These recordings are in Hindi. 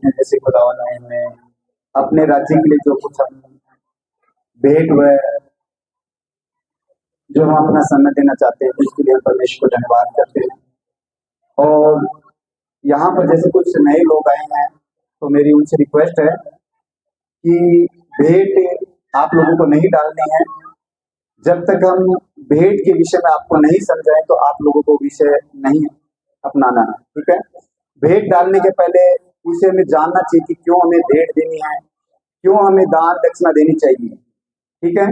सकते हैं। जैसे खुदावन ने हमें अपने राज्य के लिए जो कुछ हम भेंट व जो हम अपना समय देना चाहते हैं उसके लिए परमेश्वर को धन्यवाद करते हैं। और यहाँ पर जैसे कुछ नए लोग आए हैं तो मेरी उनसे रिक्वेस्ट है कि भेंट आप लोगों को नहीं डालनी है जब तक हम भेंट के विषय में आपको नहीं समझाएं तो आप लोगों को विषय नहीं अपनाना है, ठीक है। भेंट डालने के पहले उसे हमें जानना चाहिए कि क्यों हमें भेंट देनी है, क्यों हमें दान दक्षिणा देनी चाहिए, ठीक है।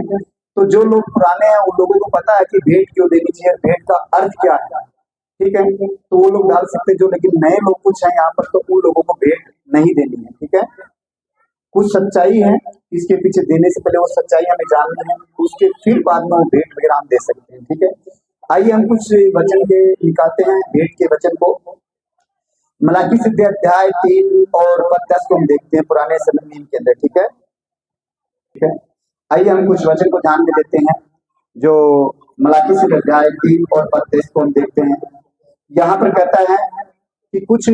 तो जो लोग पुराने हैं उन लोगों को पता है कि भेंट क्यों देनी चाहिए, भेंट का अर्थ क्या है, ठीक है। तो वो लोग डाल सकते जो, लेकिन नए लोग कुछ हैं यहाँ पर तो उन लोगों को भेंट नहीं देनी है, ठीक है। कुछ सच्चाई है इसके पीछे, देने से पहले वो सच्चाई हमें जाननी है, उसके फिर बाद में वो भेंट वगैरह हम दे सकते हैं, ठीक है। आइए हम कुछ वचन के निकालते हैं भेंट के वचन को। मलाकी सिद्धि अध्याय 3 और 10 को हम देखते हैं पुराने समय नियम के अंदर, ठीक है, ठीक है। आइए हम कुछ वचन को ध्यान में देते हैं जो मलाकी सिद्धि अध्याय 3 और 10 को हम देखते हैं। यहाँ पर कहता है कि कुछ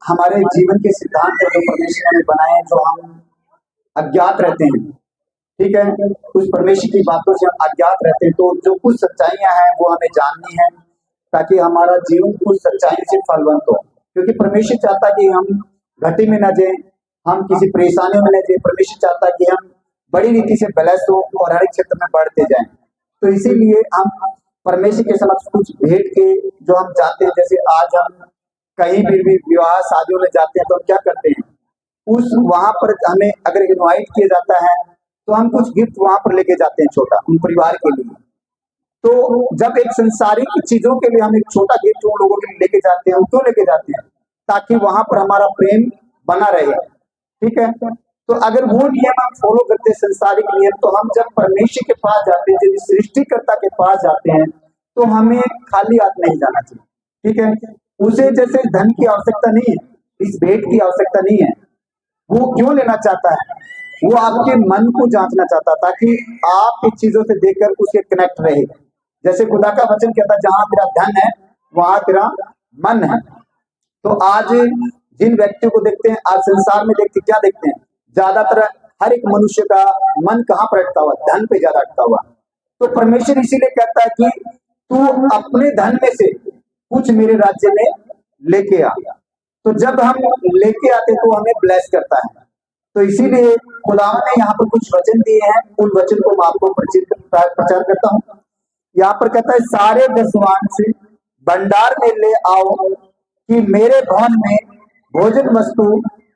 हमारे जीवन के सिद्धांत जो परमेश्वर ने बनाए हैं, जो हम अज्ञात रहते हैं, ठीक है, उस परमेश्वर की बातों से हम अज्ञात रहते हैं। तो जो कुछ सच्चाइयां हैं वो हमें जाननी है ताकि हमारा जीवन कुछ सच्चाई से फलवंत हो, क्योंकि परमेश्वर चाहता कि हम घटी में न जाए, हम किसी परेशानियों में न जाए। परमेश्वर चाहता कि हम बड़ी रीति से ब्लेस्ड हो और हर एक क्षेत्र में बढ़ते जाएं। तो इसीलिए हम परमेश्वर के समक्ष कुछ भेंट के जो हम चाहते हैं, जैसे आज हम कहीं भी विवाह शादियों में जाते हैं तो हम क्या करते हैं, उस वहां पर हमें अगर इनवाइट किया जाता है तो हम कुछ गिफ्ट वहां पर लेके जाते हैं छोटा उन परिवार के लिए। तो जब एक संसारिक चीजों के लिए हम एक छोटा गिफ्ट उन लोगों के लिए लेके जाते हैं, क्यों लेके जाते हैं, ताकि वहां पर हमारा प्रेम बना रहे, ठीक है। तो अगर वो नियम हम फॉलो करते हैं संसारिक नियम, तो हम जब परमेश्वर के पास जाते हैं, जब सृष्टिकर्ता के पास जाते हैं, तो हमें खाली हाथ नहीं जाना चाहिए, ठीक है। उसे जैसे धन की आवश्यकता नहीं है, इस भेंट की आवश्यकता नहीं है। वो क्यों लेना चाहता है, वो आपके मन को जांचना चाहता, ताकि आप इस चीजों से देखकर उसके कनेक्ट रहे। जैसे खुदा का वचन कहता है जहां तेरा धन है वहां तेरा मन है। तो आज जिन व्यक्तियों को देखते हैं, आज संसार में देखते क्या देखते हैं, ज्यादातर हर एक मनुष्य का मन कहाँ पर अटका हुआ, धन पे ज्यादा अटका हुआ। तो परमेश्वर इसीलिए कहता है कि तू अपने धन में से कुछ मेरे राज्य में लेके आ। तो जब हम लेके आते तो हमें ब्लेस करता है। तो इसीलिए खुदा ने यहाँ पर कुछ वचन दिए हैं, उन वचन को मैं आपको प्रचार करता हूँ। यहाँ पर कहता है सारे दसवान से भंडार में ले आओ कि मेरे भवन में भोजन वस्तु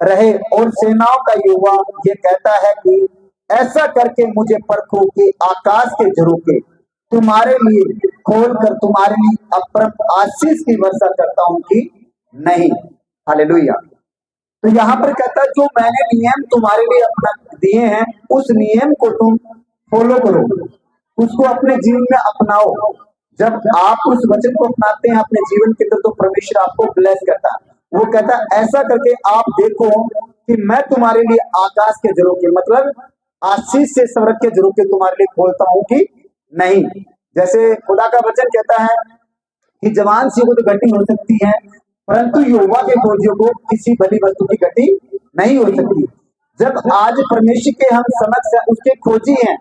रहे। और सेनाओं का युवा ये कहता है कि ऐसा करके मुझे परखो कि आकाश के झरोखे तुम्हारे लिए खोल कर तुम्हारे लिए अपरम आशीष की वर्षा करता हूं कि नहीं। हालेलुया। तो यहाँ पर कहता है जो मैंने नियम तुम्हारे लिए अपना दिए हैं उस नियम को तुम फॉलो करो, उसको अपने जीवन में अपनाओ। जब आप उस वचन को अपनाते हैं अपने जीवन के अंदर, तो परमेश्वर आपको ब्लेस करता है। वो कहता है ऐसा करके आप देखो कि मैं तुम्हारे लिए आकाश के झरोखे, मतलब आशीष से स्वर्ग के झरोखे तुम्हारे लिए खोलता हूं कि नहीं। जैसे खुदा का वचन कहता है कि जवान सी को तो गति हो सकती है, परंतु युवा के खोजियों को किसी भली वस्तु की गति नहीं हो सकती। जब आज परमेश्वर के हम समक्ष उसके खोजी हैं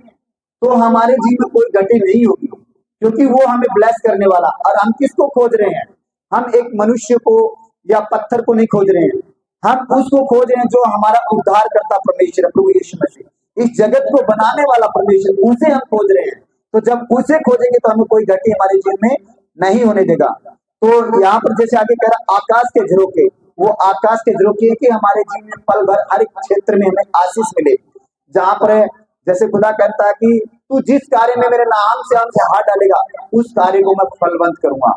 तो हमारे जीवन में कोई गति नहीं होगी, क्योंकि वो हमें ब्लेस करने वाला। और हम किसको खोज रहे हैं, हम एक मनुष्य को या पत्थर को नहीं खोज रहे हैं, हम उसको खोज रहे हैं जो हमारा उद्धार करता परमेश्वर प्रभु यीशु मसीह, इस जगत को बनाने वाला परमेश्वर, उसे हम खोज रहे हैं। तो जब उसे खोजेंगे तो हमें कोई गति हमारे जीवन में नहीं होने देगा। तो यहाँ पर जैसे आगे कह रहा आकाश के झरोखे, वो आकाश के झरोखे कि हमारे जीवन में पल भर हर एक क्षेत्र में हमें आशीष मिले। जहां पर जैसे खुदा कहता है कि तू जिस कार्य में मेरे नाम से हमसे हाथ डालेगा उस कार्य को मैं फलवंत करूंगा।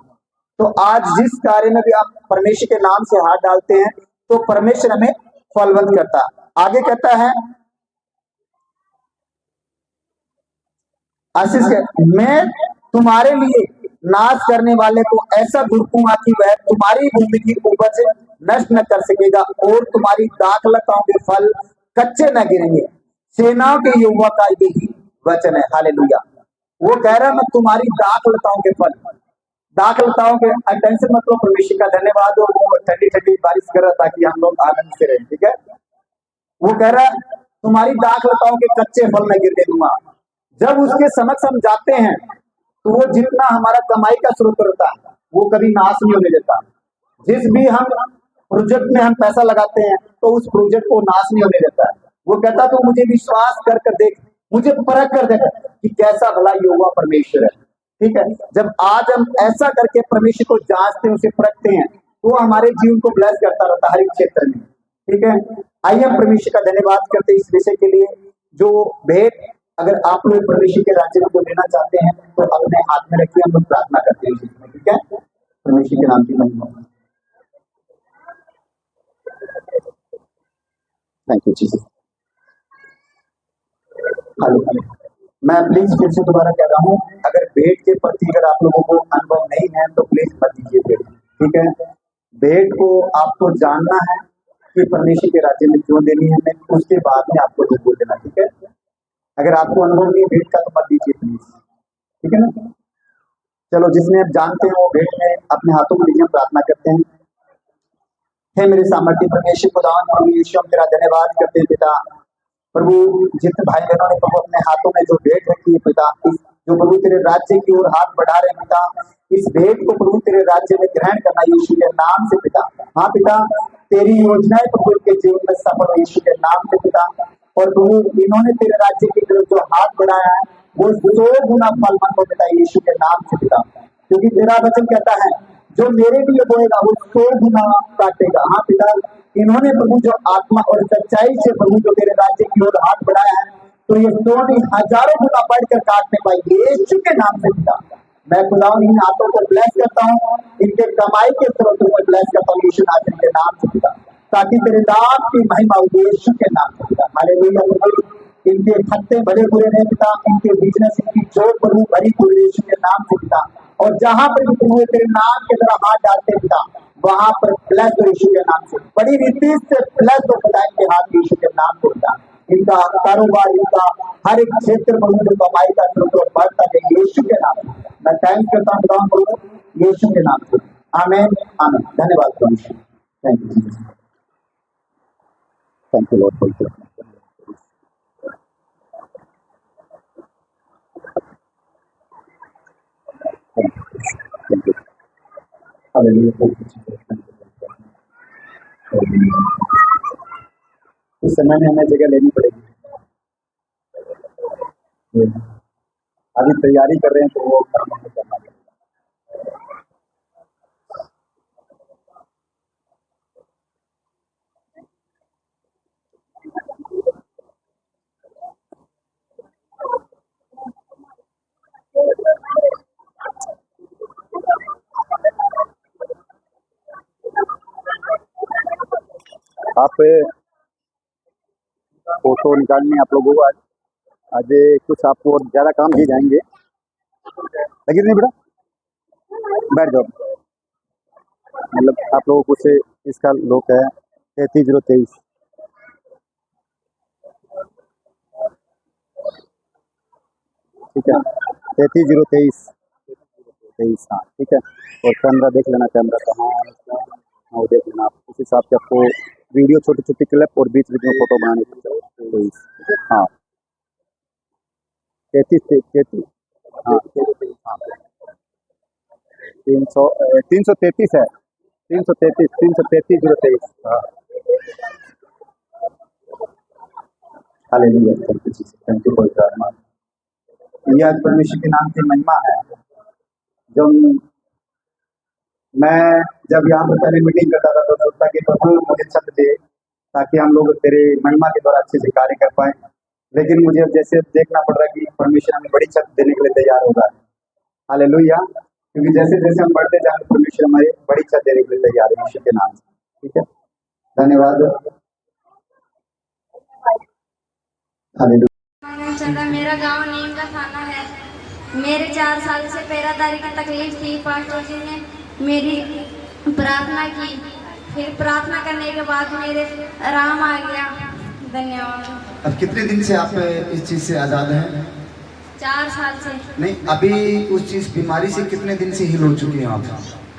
तो आज जिस कार्य में भी आप परमेश्वर के नाम से हाथ डालते हैं तो परमेश्वर हमें फलवंत करता है। आगे कहता है आशीष के मैं तुम्हारे लिए नाश करने वाले को ऐसा धुड़कूंगा कि वह तुम्हारी भूमि की उपज नष्ट न कर सकेगा और तुम्हारी दाखलताओं के फल कच्चे न गिरेंगे। सेनाओं के यहोवा का यही वचन है। हालेलुया। वो कह रहा है मैं तुम्हारी दाखलताओं के फल, दाखलताओं के टेंशन मतलब परमेश्वर का धन्यवाद हो, वो ठंडी ठंडी बारिश कर रहा ताकि हम लोग आनंद से रहें, ठीक है। वो कह रहा है तुम्हारी दाख लताओं के कच्चे फल मैं गिरने दूंगा। जब उसके समक्ष हम जाते हैं तो वो जितना हमारा कमाई का स्रोत रहता है वो कभी नाश नहीं होने देता। जिस भी हम प्रोजेक्ट में हम पैसा लगाते हैं तो उस प्रोजेक्ट को नाश नहीं होने देता है। वो कहता तो मुझे विश्वास कर कर देख, मुझे परख कर देख कि कैसा भला ये हुआ परमेश्वर है। ठीक है, जब आज हम ऐसा करके परमेश्वर को जांचते हैं, उसे परखते हैं, तो हमारे जीवन को ब्लेस करता रहता है हर एक क्षेत्र में। ठीक है, आइए हम परमेश्वर का धन्यवाद करते हैं इस विषय के लिए। जो भेंट अगर आप लोग परमेश्वर के राज्य में को लेना चाहते हैं तो अपने हाथ में रखिए, हम लोग प्रार्थना करते हैं। ठीक है, परमेश्वर के नाम की महिमा। Thank you Jesus. हेलो, मैं प्लीज फिर से दोबारा कह रहा हूँ, अगर भेंट के प्रति अगर आप लोगों को अनुभव नहीं है तो प्लीज मत दीजिए भेंट। ठीक है, भेंट को आपको जानना है कि परमेश्वर के राज्य में क्यों देनी है, उसके बाद में आपको जो बोल देना। ठीक है, अगर आपको अनुभव नहीं है भेंट का तो मत दीजिए प्लीज। ठीक है ना, चलो जिसमें आप जानते हैं वो भेंट में अपने हाथों में लीजिए, प्रार्थना करते हैं। हे मेरे सामर्थ्य परमेश्वर खुदावन प्रभु यीशु, हम तेरा धन्यवाद करते हैं पिता। प्रभु जितने भाई बहनों ने प्रभु अपने हाथों में जो भेंट रखी है पिता, जो प्रभु तेरे राज्य की ओर हाथ बढ़ा रहे हैं पिता, इस भेंट को प्रभु तेरे राज्य में ग्रहण करना यीशु के नाम से पिता। हाँ पिता, तेरी योजनाएं प्रभु इनके जीवन में सफल हो यीशु के नाम से पिता। और प्रभु इन्होंने तेरे राज्य की तरफ जो हाथ बढ़ाया है वो 100 गुना फल मन को पिता यीशु के नाम से पिता, क्योंकि तेरा वचन कहता है जो मेरे लिए बोएगा वो 100 गुना काटेगा। हाँ पिता, इन्होंने प्रभु जो आत्मा और सच्चाई से प्रभु जो तेरे राज्य की ओर हाथ बढ़ाया है तो ये 100 नहीं 1000 गुना बढ़कर काटने पाएंगे यीशु के नाम से पिता। मैं खुदा इन हाथों को ब्लेस करता हूँ, इनके कमाई के स्रोतों को ब्लेस करता हूँ यीशु नासरी के नाम से पिता, ताकि तेरे नाम की महिमा हो यीशु के नाम से पिता। हालेलुया प्रभु, इनके खत्ते भरे हुए रहे पिता, इनके बिजनेस इनकी जोर प्रभु भरी हुई यीशु के नाम से पिता। और जहां पर प्रभु तेरे नाम के तरह हाथ डालते पिता वहां पर ब्लेस हो यीशु के नाम से, बड़ी रीति से ब्लेस हो पिता इनके हाथ यीशु के नाम से पिता। इनका कारोबार, इनका हर एक क्षेत्र में जो कमाई का स्रोत बढ़ता है यीशु के नाम से। मैं थैंक करता हूँ प्रभु यीशु के नाम से। आमीन आमीन। धन्यवाद प्रभु, thank you, thank you lord. इस समय में हमें जगह लेनी पड़ेगी, अभी तैयारी कर रहे हैं तो वो काम हमें करना पड़ेगा। आप फोटो निकालने आप लोगों को आज कुछ आपको और ज्यादा काम दिए जाएंगे, लगी नहीं बेटा, बैठ जाओ। मतलब आप लोगों को कुछ इसका लोक है 33023, ठीक है 33023, हाँ ठीक है। और कैमरा देख लेना, कैमरा कहाँ है वो देख लेना। आप उस हिसाब से आपको वीडियो छोटी छोटी क्लिप और बीच बीच में फोटो बनाने की, हाँ 33 हाँ 333 है, 333 हाँ। हालेलुया, थैंक यू पवित्र आत्मा। यह आज परमेश्वर के नाम की महिमा है। मैं जब यहाँ पर पहले मीटिंग करता था तो सोचता कि प्रभु मुझे छत दे ताकि हम लोग तेरे महिमा के द्वारा अच्छे से कार्य कर पाए, लेकिन मुझे जैसे देखना पड़ रहा है कि परमेश्वर हमें बड़ी छत देने के लिए तैयार होगा। हालेलुया, क्योंकि जैसे जैसे हम बढ़ते जाएंगे परमेश्वर हमारी बड़ी छत देने के लिए तैयार है यीशु के नाम से। ठीक है, धन्यवाद। हालेलुया। मेरा गांव नीम का थाना है। मेरे 4 साल से पैरादारी की तकलीफ थी। पास्टर जी ने मेरी प्रार्थना की, फिर प्रार्थना करने के बाद मेरे आराम आ गया। धन्यवाद। अब कितने दिन से आप इस चीज से आजाद हैं? 4 साल से। नहीं, अभी उस चीज बीमारी से कितने दिन से हिल हो चुकी हैं आप?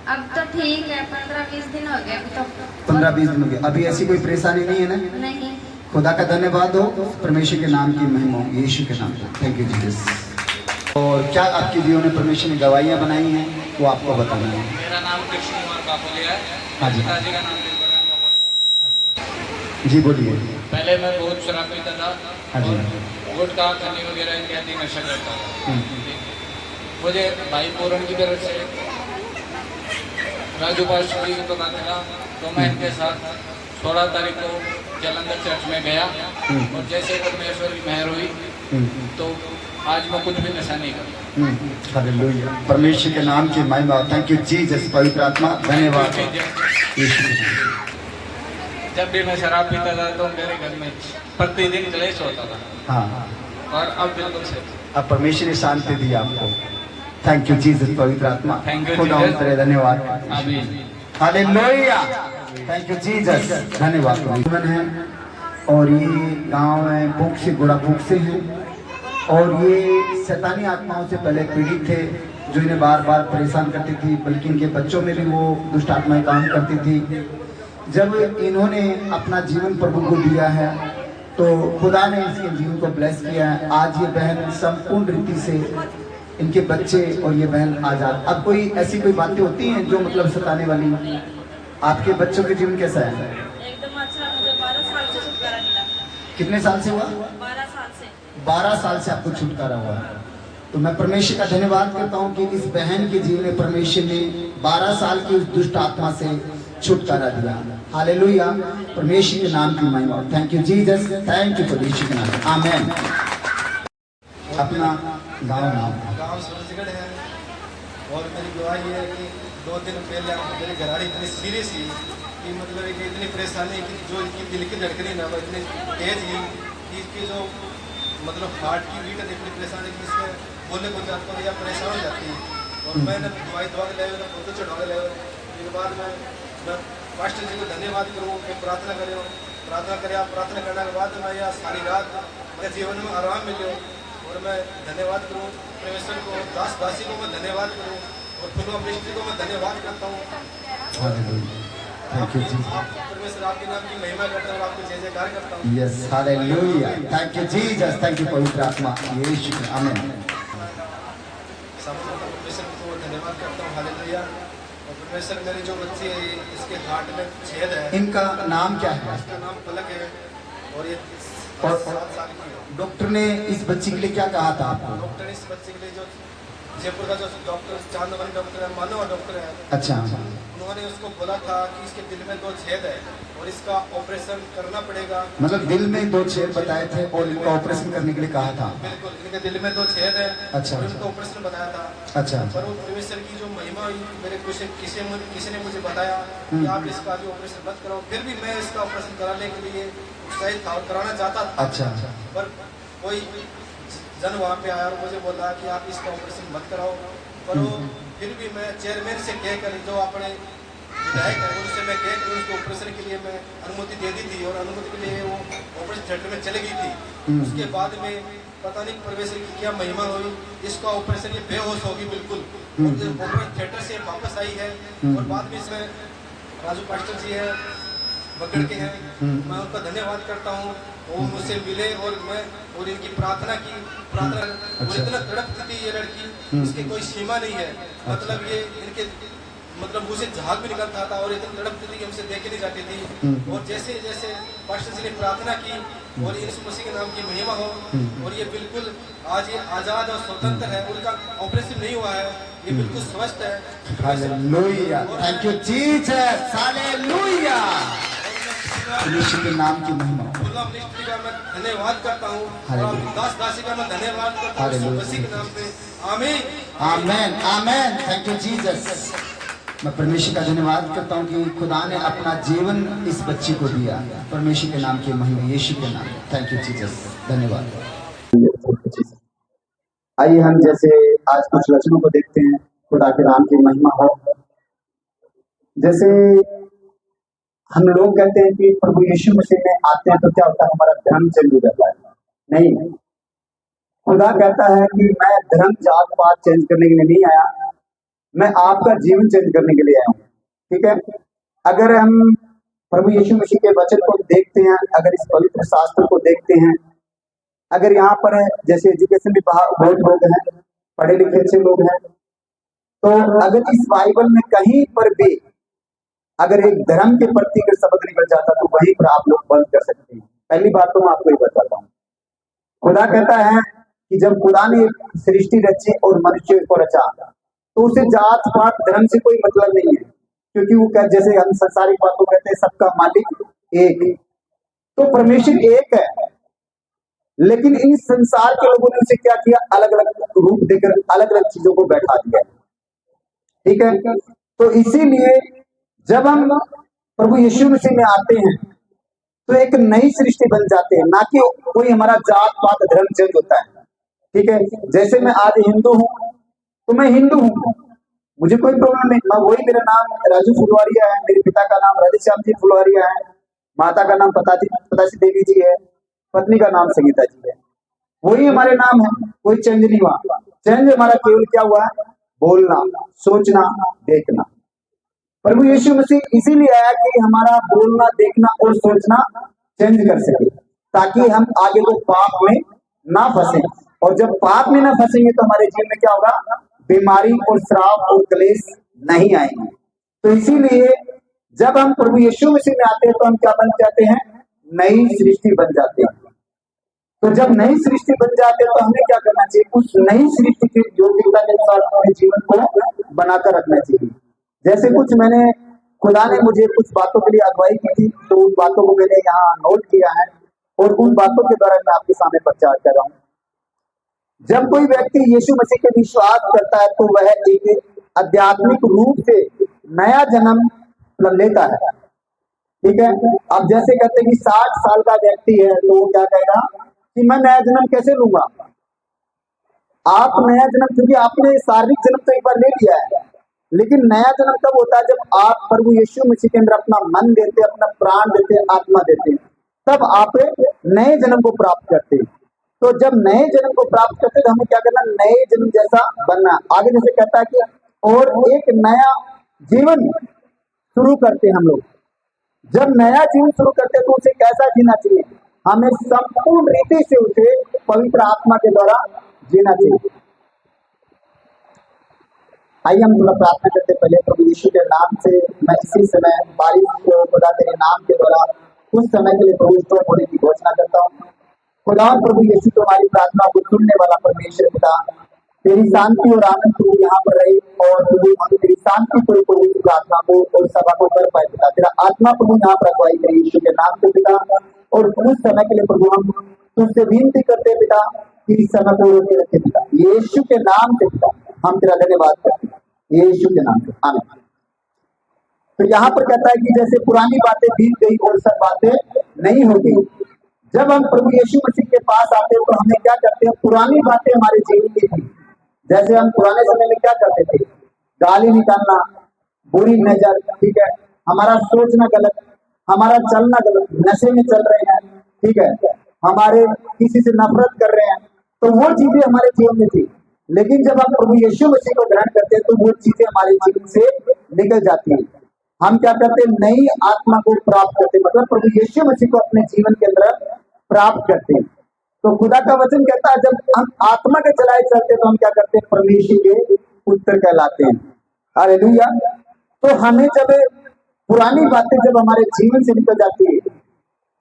अब तो ठीक है, 15-20 दिन हो गए। अब तो 15-20 दिन हो गए। अभी ऐसी कोई परेशानी नहीं है ना? नहीं। खुदा का धन्यवाद हो, परमेश्वर के नाम की महिमा हो, यीशु के नाम पे। Thank you Jesus. और क्या आपके जीवन में परमेश्वर ने गवाहियाँ बनाई हैं वो आपको बताना है। मेरा नाम कृष्ण कुमार कापोलिया है। हाँ जी। पिताजी का नाम दिलबराम कापोलिया। जी बोलिए। पहले मैं बहुत शराब पीता था। हाँ जी। और गुटखा खन्नी वगैरह इत्यादि नशा करता था। मुझे भाई पूरन की तरफ से राजू पास्टर जी को पता चला तो मैं इनके साथ 16 तारीख को जलंधर चर्च में गया और जैसे परमेश्वर की मेहर हुई तो आज मैं कुछ भी नशा नहीं करता। हालेलुया, परमेश्वर के नाम की महिमा। थैंक यू जीसस, पवित्र आत्मा धन्यवाद यीशु के नाम। जब भी मैं शराब पीता था तो मेरे घर में प्रतिदिन क्लेश होता था। हाँ, और अब बिल्कुल सही। अब परमेश्वर ने शांति दी आपको। थैंक यू जीसस, पवित्र आत्मा। Thank you, खुदा Jesus. तेरे धन्यवाद। आमीन। हालेलुया, थैंक यू जीसस, धन्यवाद। जीवन है और ये गांव है भूख से गोड़ा भूख से है और ये शैतानी आत्माओं से पहले पीड़ित थे जो इन्हें बार बार परेशान करती थी, बल्कि इनके बच्चों में भी वो दुष्ट आत्माएं काम करती थी। जब इन्होंने अपना जीवन प्रभु को दिया है तो खुदा ने इसके जीवन को ब्लेस किया है। आज ये बहन संपूर्ण रीति से, इनके बच्चे और ये बहन आजाद। अब कोई ऐसी कोई बातें होती हैं जो मतलब सताने वाली? आपके बच्चों के जीवन कैसा है? एकदम अच्छा। मुझे 12 साल से छुटकारा मिला। कितने साल से हुआ? 12 साल से। 12 साल से आपको छुटकारा हुआ है। तो मैं परमेश्वर का धन्यवाद करता हूँ कि इस बहन के जीवन में परमेश्वर ने 12 साल की उस दुष्ट आत्मा से छुटकारा दिया। हालेलुया, परमेश्वर के नाम की महिमा। Thank you Jesus, thank you परमेश्वर के नाम। आमेन। अपना गांव नाम? गाँव सूरजगढ़ है। और मेरी गवाही है कि 2 दिन पहले मेरी घरवाली इतनी सीरियस थी कि मतलब कि इतनी परेशानी कि जो इनकी दिल की धड़कनी ना वो इतनी तेज ही कि इसकी जो मतलब हार्ट की बीट इतनी परेशानी कि इसमें बोलने को जाता हूँ या परेशान हो जाती है। और मैंने दवाई दवा के लाए, फोटो चढ़ा के लाए। इसके बाद मैं पास्टर जी को धन्यवाद करूँ कि प्रार्थना करें, प्रार्थना करने के बाद मैं यह सारी रात मेरे जीवन में आराम मिले। और मैं धन्यवाद करूँ परमेश्वर को, दास दासी को मैं धन्यवाद करूँ और फुलवा मिस्त्री को मैं धन्यवाद करता हूँ। Thank you Jesus. परमेश्वर आपके नाम की महिमा करता हूँ, आपको जय जयकार करता हूँ। Yes, hallelujah, thank you Jesus, thank you पवित्र आत्मा यीशु के। आमीन। परमेश्वर को धन्यवाद करता हूँ। हालेलुया। और परमेश्वर मेरी जो बच्ची है इसके हार्ट में छेद है। इनका नाम क्या है? इसका नाम पलक है और ये और 7 साल की है। डॉक्टर ने इस बच्ची के लिए क्या कहा था आपको? डॉक्टर ने इस बच्चे के लिए जो जयपुर का जो डॉक्टर चांदवानी डॉक्टर है, मानव डॉक्टर है, अच्छा, उन्होंने उसको बोला था कि इसके दिल में 2 छेद है और इसका ऑपरेशन करना पड़ेगा। मतलब दिल में 2 छेद बताए थे और इनका ऑपरेशन करने के लिए कहा था। बिल्कुल, इनके दिल में 2 छेद है। अच्छा, और इनको ऑपरेशन बताया था। अच्छा, पर वो परमेश्वर की जो महिमा हुई, मेरे किसी ने मुझे बताया कि आप इसका भी ऑपरेशन मत करो। फिर भी मैं इसका ऑपरेशन कराने के लिए उत्साहित था और कराना चाहता था। अच्छा, पर कोई जन वहाँ पे आया और मुझे बोला कि आप इसका ऑपरेशन मत कराओ। पर वो फिर भी मैं चेयरमैन से कहकर, जो अपने विधायक है उनसे मैं कहकर उसको ऑपरेशन के लिए मैं अनुमति दे दी थी और अनुमति के लिए वो ऑपरेशन थिएटर में चली गई थी। उसके बाद में पता नहीं परमेश्वर की क्या महिमा हुई, इसका ऑपरेशन ये बेहोश होगी बिल्कुल। ऑपरेशन थिएटर से वापस आई है। और बाद में इसमें राजू पास्टर जी है, बगड़ के हैं, मैं उनका धन्यवाद करता हूँ। वो मुझसे मिले और मैं और इनकी प्रार्थना की। और इतना तड़पती थी ये लड़की, इसकी कोई सीमा नहीं है। मतलब ये इनके मतलब मुझे झाग भी निकलता था और इतनी तड़पती थी कि हमसे देखे नहीं जाती थी। और जैसे जैसे पास्टर जी ने प्रार्थना की और यीशु मसीह के नाम की महिमा हो और ये बिल्कुल आज ये आज़ाद और स्वतंत्र है। उनका ऑपरेशन नहीं हुआ है, ये बिल्कुल स्वस्थ है। हालेलुया, थैंक यू जीसस, हालेलुया, यीशु के नाम की महिमा। फुलवा मिस्त्री का मैं धन्यवाद करता हूँ और आपकी दास दासी का मैं धन्यवाद करता हूँ यीशु मसीह के नाम पे। आमीन, आमेन, आमेन, थैंक यू जीसस। मैं परमेश्वर का धन्यवाद करता हूँ कि खुदा ने अपना जीवन इस बच्ची को दिया। परमेश्वर के नाम की महिमा, यीशु के नाम। थैंक यू जीसस, धन्यवाद। आइए हम जैसे आज कुछ वचनों को देखते हैं। खुदा के नाम की महिमा हो। जैसे हम लोग कहते हैं कि प्रभु यीशु मसीह में आते हैं तो क्या होता है, हमारा धर्म चेंज हो जाता है। नहीं, खुदा कहता है कि मैं धर्म जात पात चेंज करने के लिए नहीं आया, मैं आपका जीवन चेंज करने के लिए आया हूँ। ठीक है, अगर हम प्रभु यीशु मसीह के वचन को देखते हैं, अगर इस पवित्र शास्त्र को देखते हैं, अगर यहाँ पर जैसे एजुकेशन भी बहुत लोग हैं, पढ़े लिखे अच्छे लोग हैं, तो अगर इस बाइबल में कहीं पर भी अगर एक धर्म के प्रति अगर शब्द निकल जाता तो वहीं पर आप लोग बंद कर सकते हैं। पहली बात तो मैं आपको ये बताता हूँ, खुदा कहता है कि जब खुदा ने सृष्टि रची और मनुष्य को रचा तो उसे जात पात धर्म से कोई मतलब नहीं है, क्योंकि वो क्या, जैसे हम संसारिक बातों कहते हैं सबका मालिक एक है, तो परमेश्वर एक है, लेकिन इस संसार के लोगों ने उसे क्या किया, अलग अलग रूप देकर अलग अलग चीजों को बैठा दिया। ठीक है, तो इसीलिए जब हम प्रभु यीशु मसीह में आते हैं तो एक नई सृष्टि बन जाते हैं, ना कि कोई हमारा जात पात धर्म चेंज होता है। ठीक है, जैसे मैं आज हिंदू हूँ तो मैं हिंदू हूँ, मुझे कोई प्रॉब्लम नहीं, मैं वही, मेरा नाम राजू फुलवारिया है, मेरे पिता का नाम राधेश्याम जी फुलवारिया है, माता का नाम पतासी देवी जी है, पत्नी का नाम संगीता जी है, वही हमारे नाम है, कोई चेंज नहीं हुआ। चेंज हमारा केवल क्या हुआ है, बोलना, सोचना, देखना। प्रभु यीशु मसीह इसीलिए आया कि हमारा बोलना, देखना और सोचना चेंज कर सके, ताकि हम आगे वो पाप में ना फंसे, और जब पाप में ना फंसेंगे तो हमारे जीवन में क्या होगा, बीमारी और श्राप और क्लेश नहीं आएंगे। तो इसीलिए जब हम प्रभु यीशु मसीह में आते हैं तो हम क्या बन जाते हैं, नई सृष्टि बन जाते हैं। तो जब नई सृष्टि बन जाते हैं तो हमें क्या करना चाहिए, उस नई सृष्टि की योग्यता के अनुसार अपने जीवन को बनाकर रखना चाहिए। जैसे कुछ मैंने, खुदा ने मुझे कुछ बातों के लिए अगुवाई की थी, तो उन बातों को मैंने यहाँ नोट किया है और उन बातों के द्वारा मैं आपके सामने प्रचार कर रहा हूँ। जब कोई व्यक्ति यीशु मसीह के विश्वास करता है तो वह एक आध्यात्मिक रूप से नया जन्म लेता है। ठीक है, अब जैसे कहते हैं कि 60 साल का व्यक्ति है तो वो क्या कहेगा कि मैं नया जन्म कैसे लूंगा। आप नया जन्म, क्योंकि आपने शारीरिक जन्म तो एक बार ले लिया है, लेकिन नया जन्म तब होता है जब आप प्रभु यीशु मसीह के अंदर अपना मन देते, अपना प्राण देते, आत्मा देते, तब आप नए जन्म को प्राप्त करते हैं। तो जब नए जन्म को प्राप्त करते तो हमें क्या करना, नए जन्म जैसा बनना। आगे जैसे कहता है कि और एक नया जीवन शुरू करते हैं हम लोग। जब नया जीवन शुरू करते हैं तो उसे कैसा जीना चाहिए, हमें संपूर्ण रीति से उसे पवित्र आत्मा के द्वारा जीना चाहिए। आइए हम थोड़ा प्रार्थना करते पहले प्रभु यीशु के नाम से। मैं इसी समय बारिश को खुदा तेरे नाम के द्वारा कुछ समय के लिए प्रभु स्टॉप होने की घोषणा करता हूँ। खुदा प्रभु यीशु तुम्हारी प्रार्थना को सुनने वाला परमेश्वर पिता, तेरी शांति और आनंद प्रभु यहाँ पर रहे और प्रभु तेरी शांति को प्रभु प्रार्थना को और सभा को कर पाए पिता। तेरा आत्मा प्रभु यहाँ पर अगुवाई करे यीशु के नाम से पिता। और कुछ समय के लिए प्रभु हम तुझसे विनती करते पिता कि इस समय को रोके रखे पिता, यीशु के नाम से पिता हम तेरा धन्यवाद करते हैं, यीशु के नाम से आमीन। तो यहाँ पर कहता है कि जैसे पुरानी बातें बीत गई और सब बातें नहीं होती। जब हम प्रभु यीशु मसीह के पास आते हैं तो हमें क्या करते हैं, पुरानी बातें हमारे जीवन की थी। जैसे हम पुराने समय में क्या करते थे, गाली निकालना, बुरी नजर, ठीक है, हमारा सोचना गलत, हमारा चलना गलत, नशे में चल रहे हैं, ठीक है, हमारे किसी से नफरत कर रहे हैं, तो वो चीजें हमारे जीवन में थी। लेकिन जब हम प्रभु यीशु मसीह को ग्रहण करते हैं तो वो चीजें हमारे जीवन से निकल जाती हैं। हम क्या करते हैं, नई आत्मा को प्राप्त करते हैं, मतलब प्रभु यीशु मसीह को अपने जीवन के अंदर प्राप्त करते हैं। तो खुदा का वचन कहता है जब हम आत्मा के चलाए चलते हैं तो हम क्या करते हैं, परमेश्वर के पुत्र कहलाते हैं। हालेलुया। तो हमें जब पुरानी बातें जब हमारे जीवन से निकल जाती है,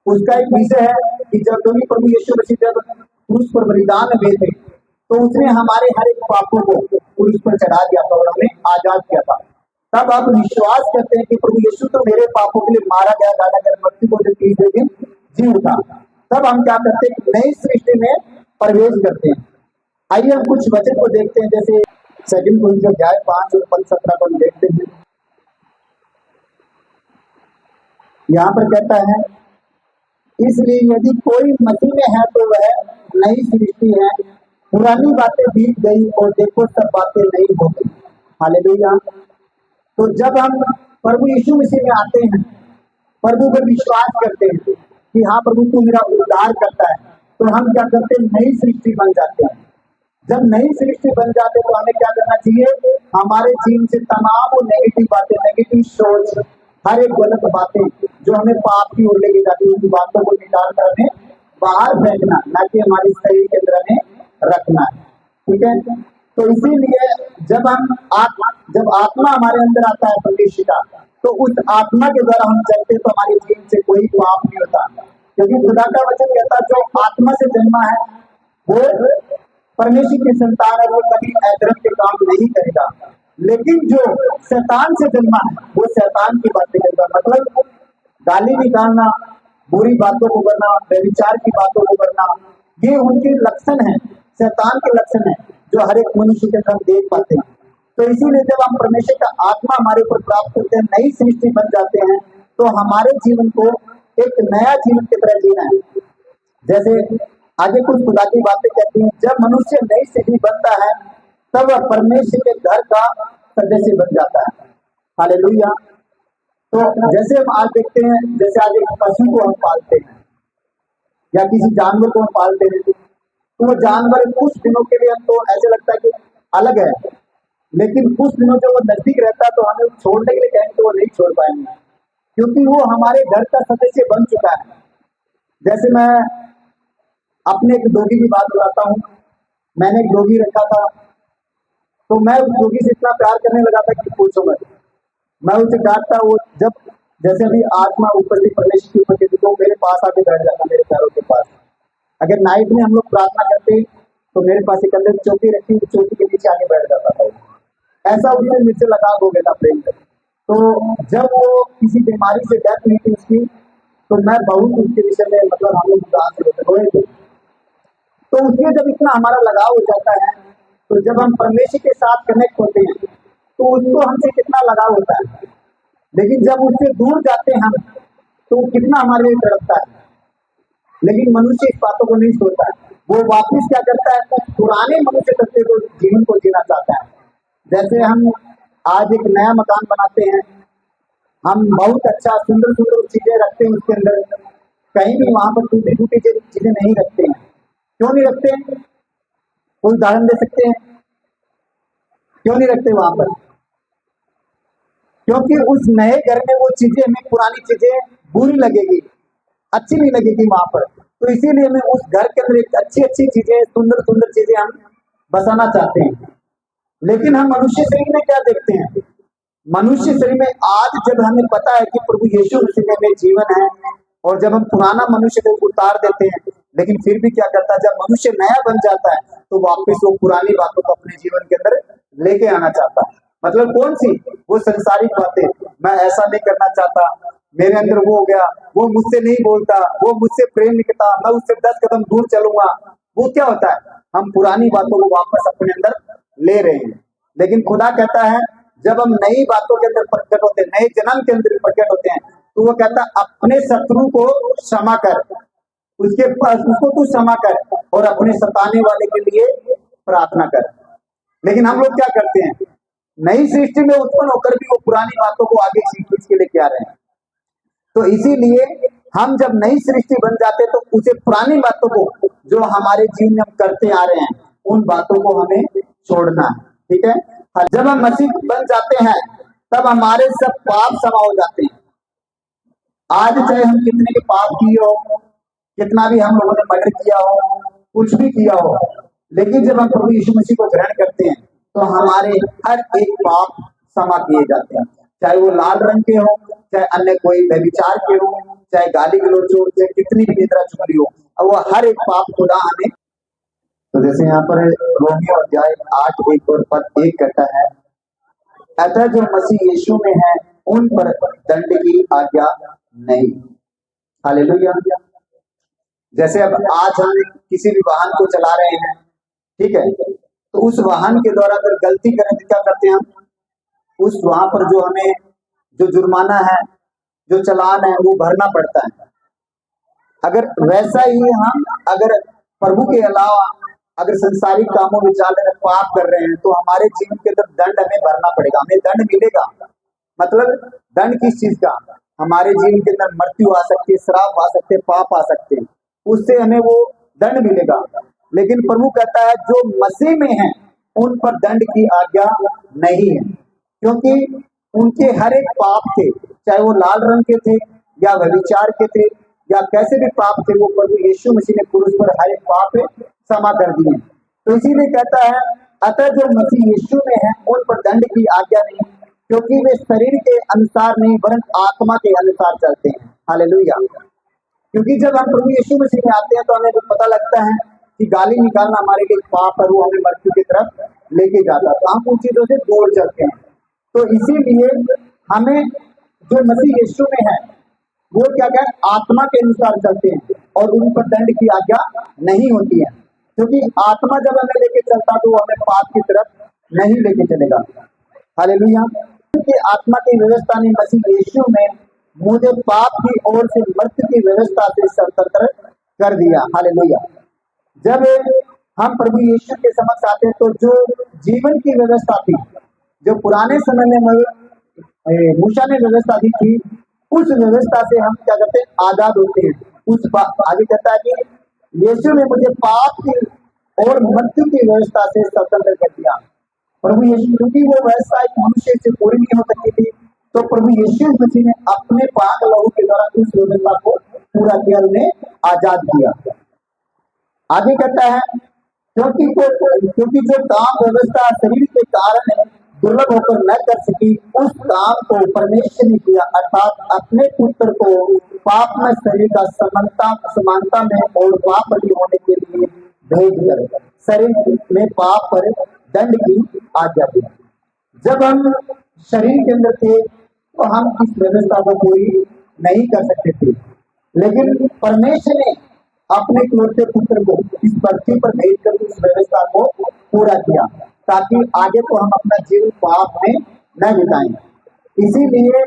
उसका एक विषय है कि जब प्रभु यीशु मसीह जब क्रूस पर बलिदान हुए थे तो उसने हमारे हर एक पापों को क्रूस पर चढ़ा दिया था और हमें आजाद किया था। तब आप विश्वास करते हैं कि प्रभु यीशु तो मेरे पापों के लिए मारा गया, गाड़ा गया, मृत्यु को तीसरे दिन जी उठा। तब हम क्या करते हैं, नई सृष्टि में प्रवेश करते हैं। आइए हम कुछ वचन को देखते हैं, जैसे 2 कुरिन्थियों अध्याय 5 और पद 17 को हम देखते हैं। यहाँ पर कहता है, इसलिए यदि कोई मसीह में है तो वह नई सृष्टि है, पुरानी बातें बीत गई और देखो सब बातें नई हो गई। हालेलुया। तो जब हम प्रभु यीशु मसीह में आते हैं, प्रभु पर विश्वास करते हैं कि हाँ प्रभु तू मेरा उद्धार करता है, तो हम क्या करते हैं, नई सृष्टि बन जाते हैं। जब नई सृष्टि बन जाते तो हमें क्या करना चाहिए, हमारे जीवन से तमाम नेगेटिव बातें, नेगेटिव सोच, हर एक गलत बातें जो हमें पाप की ओर लेके जाती है, उन बातों को निकाल कर हमें बाहर फेंकना, ना कि हमारे शरीर के अंदर हमें रखना है। ठीक है, तो इसीलिए जब आत्मा हमारे अंदर आता है परमेश्वर का, तो उस आत्मा के द्वारा हम चलते तो हमारे जीवन से कोई पाप नहीं होता, क्योंकि खुदा का वचन कहता है जो आत्मा से जन्मा है वो परमेश्वर की संतान है, वो कभी अधर्म के काम नहीं करेगा। लेकिन जो शैतान से जन्मा है वो शैतान की बातें करेगा, मतलब गाली निकालना, बुरी बातों को करना, व्यभिचार की बातों को करना, ये उनके लक्षण है, शैतान के लक्षण है जो हर एक मनुष्य के अंदर हम देख पाते हैं। तो इसीलिए जब हम परमेश्वर का आत्मा हमारे ऊपर प्राप्त करते हैं, नई सृष्टि बन जाते हैं, तो हमारे जीवन को एक नया जीवन की तरह जीना है। जैसे आगे कुछ खुदा की बातें कहती हैं, जब मनुष्य नई सृष्टि बनता है तब वह परमेश्वर के घर का सदस्य बन जाता है। हालेलुया। तो जैसे हम आज देखते हैं, जैसे आज एक पशु को हम पालते हैं या किसी जानवर को हम पालते हैं, तो वो जानवर कुछ दिनों के लिए हमको ऐसे लगता है कि अलग है, लेकिन कुछ दिनों जब वो नजदीक रहता है तो हमें छोड़ने के लिए कहेंगे तो वो नहीं छोड़ पाएंगे, क्योंकि वो हमारे घर का सदस्य बन चुका है। जैसे मैं अपने एक डॉगी की बात बताता हूँ। मैंने एक डॉगी रखा था, तो मैं उस डॉगी से इतना प्यार करने लगा था कि पूछो मत। मैं उसे डांटता, वो जब जैसे अभी आत्मा ऊपर से परमेश्वर की ऊपर तो मेरे पास आके बैठ जाता, मेरे पैरों के पास। अगर नाइट में हम लोग प्रार्थना करते तो मेरे पास एक अंदर चौकी रखी, चौकी के नीचे आके बैठ जाता था। ऐसा उससे मुझसे लगाव हो गया था प्रेम से। तो जब वो किसी बीमारी से डेथ हुई थी उसकी, तो मैं बहुत उसके विषय में मतलब हम लोग उदास रोए थे। तो उससे जब इतना हमारा लगाव हो जाता है, तो जब हम परमेश्वर के साथ कनेक्ट होते हैं तो उसको हमसे कितना लगाव होता है। लेकिन जब उससे दूर जाते हैं हम, तो कितना हमारे लिए तड़पता है। लेकिन मनुष्य इस बातों को नहीं सोचता है, वो वापिस क्या करता है, तो पुराने मनुष्य तत्व को जीवन को जीना चाहता है। जैसे हम आज एक नया मकान बनाते हैं, हम बहुत अच्छा सुंदर सुंदर चीजें रखते हैं उसके अंदर, कहीं भी वहां पर टूटी फूटी चीजें नहीं रखते हैं। क्यों नहीं रखते हैं? कोई उदाहरण दे सकते हैं क्यों नहीं रखते वहां पर? क्योंकि उस नए घर में वो चीजें, हमें पुरानी चीजें बुरी लगेगी, अच्छी नहीं लगेगी वहां पर। तो इसीलिए हमें उस घर के अंदर अच्छी अच्छी चीजें, सुंदर सुंदर चीजें हम बसाना चाहते हैं। लेकिन हम मनुष्य शरीर में क्या देखते हैं? मनुष्य शरीर में आज जब हमें पता है कि प्रभु यीशु मसीह में जीवन है, और जब हम पुराना मनुष्य को उतार देते हैं, लेकिन फिर भी क्या करता है, जब मनुष्य नया बन जाता है तो वापस वो पुरानी बातों को अपने जीवन के अंदर लेके आना चाहता है। मतलब कौन सी? वो संसारिक बातें, मैं ऐसा नहीं करना चाहता, मेरे अंदर वो हो गया, वो मुझसे नहीं बोलता, वो मुझसे प्रेम नहीं करता, मैं उससे 10 कदम दूर चलूंगा। वो क्या होता है? हम पुरानी बातों को वापस अपने अंदर ले रहे हैं। लेकिन खुदा कहता है जब हम नई बातों के अंदर प्रकट होते हैं, नए जन्म के अंदर प्रकट होते हैं, तो वो कहता है अपने शत्रु को क्षमा कर, उसको तू क्षमा कर और अपने सताने वाले के लिए प्रार्थना कर। लेकिन हम लोग क्या करते हैं? नई सृष्टि में उत्पन्न होकर भी वो पुरानी बातों को आगे खींच के लेके आ रहे हैं। तो इसीलिए हम जब नई सृष्टि बन जाते हैं तो उसे पुरानी बातों को जो हमारे जीवन में हम करते आ रहे हैं, उन बातों को हमें छोड़ना है। ठीक है, जब हम मसीह बन जाते हैं तब हमारे सब पाप क्षमा हो जाते हैं। आज चाहे हम कितने के पाप किए हो, कितना भी हम लोगों ने मर्डर किया हो, कुछ भी किया हो, लेकिन जब हम प्रभु यीशु मसीह को ग्रहण करते हैं तो हमारे हर एक पाप क्षमा किए जाते हैं। चाहे वो लाल रंग के हो, चाहे अन्य कोई व्यभिचार के हो, चाहे गाली गलौज हो, चाहे कितनी भी निद्रा चुगली हो, वो हर एक पाप खुदा हमें। तो जैसे यहाँ पर रोमियो अध्याय 8 और पद 1 कहता है, अतः जो मसीह यीशु में है उन पर दंड की आज्ञा नहीं। हालेलुया। जैसे अब आज हम किसी भी वाहन को चला रहे हैं, ठीक है, तो उस वाहन के द्वारा अगर गलती करें तो क्या करते हैं हम? उस वहां पर जो हमें जो जुर्माना है, जो चालान है, वो भरना पड़ता है। अगर वैसा ही हम अगर प्रभु के अलावा अगर संसारिक कामों विचार में पाप कर रहे हैं तो हमारे जीवन के अंदर दंड हमें भरना पड़ेगा, हमें दंड मिलेगा। मतलब दंड किस चीज का? हमारे जीवन के अंदर मृत्यु आ सकती है, श्राप आ सकते हैं, पाप आ सकते हैं, उससे हमें वो दंड मिलेगा। लेकिन प्रभु कहता है जो मसीह में है उन पर दंड की आज्ञा नहीं है, क्योंकि उनके हर एक पाप थे, चाहे वो लाल रंग के थे या व्यभिचार के थे या कैसे भी पाप थे, वो प्रभु यीशु मसीह ने क्रूस पर हर एक पाप क्षमा कर दिए। तो इसीलिए कहता है, अतः जो मसीह यीशु में है उन पर दंड की आज्ञा नहीं, क्योंकि वे शरीर के अनुसार नहीं वरन आत्मा के अनुसार चलते हैं। हालेलुया। क्योंकि जब हम प्रभु यीशु मसीह में आते हैं तो हमें पता लगता है कि गाली निकालना हमारे लिए पाप है, वो हमें मृत्यु की तरफ लेके जाता है, तो हम उन चीजों से दूर चलते हैं। तो इसीलिए हमें जो मसीह यीशु में है वो क्या कहें, आत्मा के अनुसार चलते हैं और उन पर दंड की आज्ञा नहीं होती है, क्योंकि आत्मा जब हमें लेके चलता तो वो हमें पाप की तरफ नहीं लेके चलेगा। हालेलुया। कि आत्मा की व्यवस्था ने मसीह यीशु में मुझे पाप की ओर से मृत्यु की व्यवस्था से स्वतंत्र कर दिया। हालेलुया। जब हम प्रभु यीशु के समक्ष आते हैं तो जो जीवन की व्यवस्था थी, जो पुराने समय में मूसा ने व्यवस्था दी थी, उस व्यवस्था से हम क्या करते हैं, आजाद होते हैं। आगे कहता है कि यीशु ने मुझे पाप की और मृत्यु की व्यवस्था से स्वतंत्र कर दिया। प्रभु यीशु, क्योंकि वो व्यवस्था एक मनुष्य से पूरी नहीं हो सकती थी, तो प्रभु यीशु मसीह ने अपने पाक लहू के द्वारा उस व्यवस्था को पूरा किया, उन्हें आजाद किया। आगे कहता है, क्योंकि जो काम व्यवस्था शरीर के कारण दुर्लभ होकर न कर सकी, उस काम को परमेश्वर ने किया, अर्थात अपने पुत्र को पाप में शरीर का समानता में और पाप बलि होने के लिए भेज कर शरीर में पाप पर दंड की आज्ञा दी। जब हम शरीर के अंदर थे तो हम इस व्यवस्था को पूरी नहीं कर सकते थे, लेकिन परमेश्वर ने अपने इकलौते पुत्र को इस पृथ्वी पर भेजकर उस व्यवस्था को पूरा किया, ताकि आगे को हम अपना जीवन पाप में न बिताएं। इसीलिए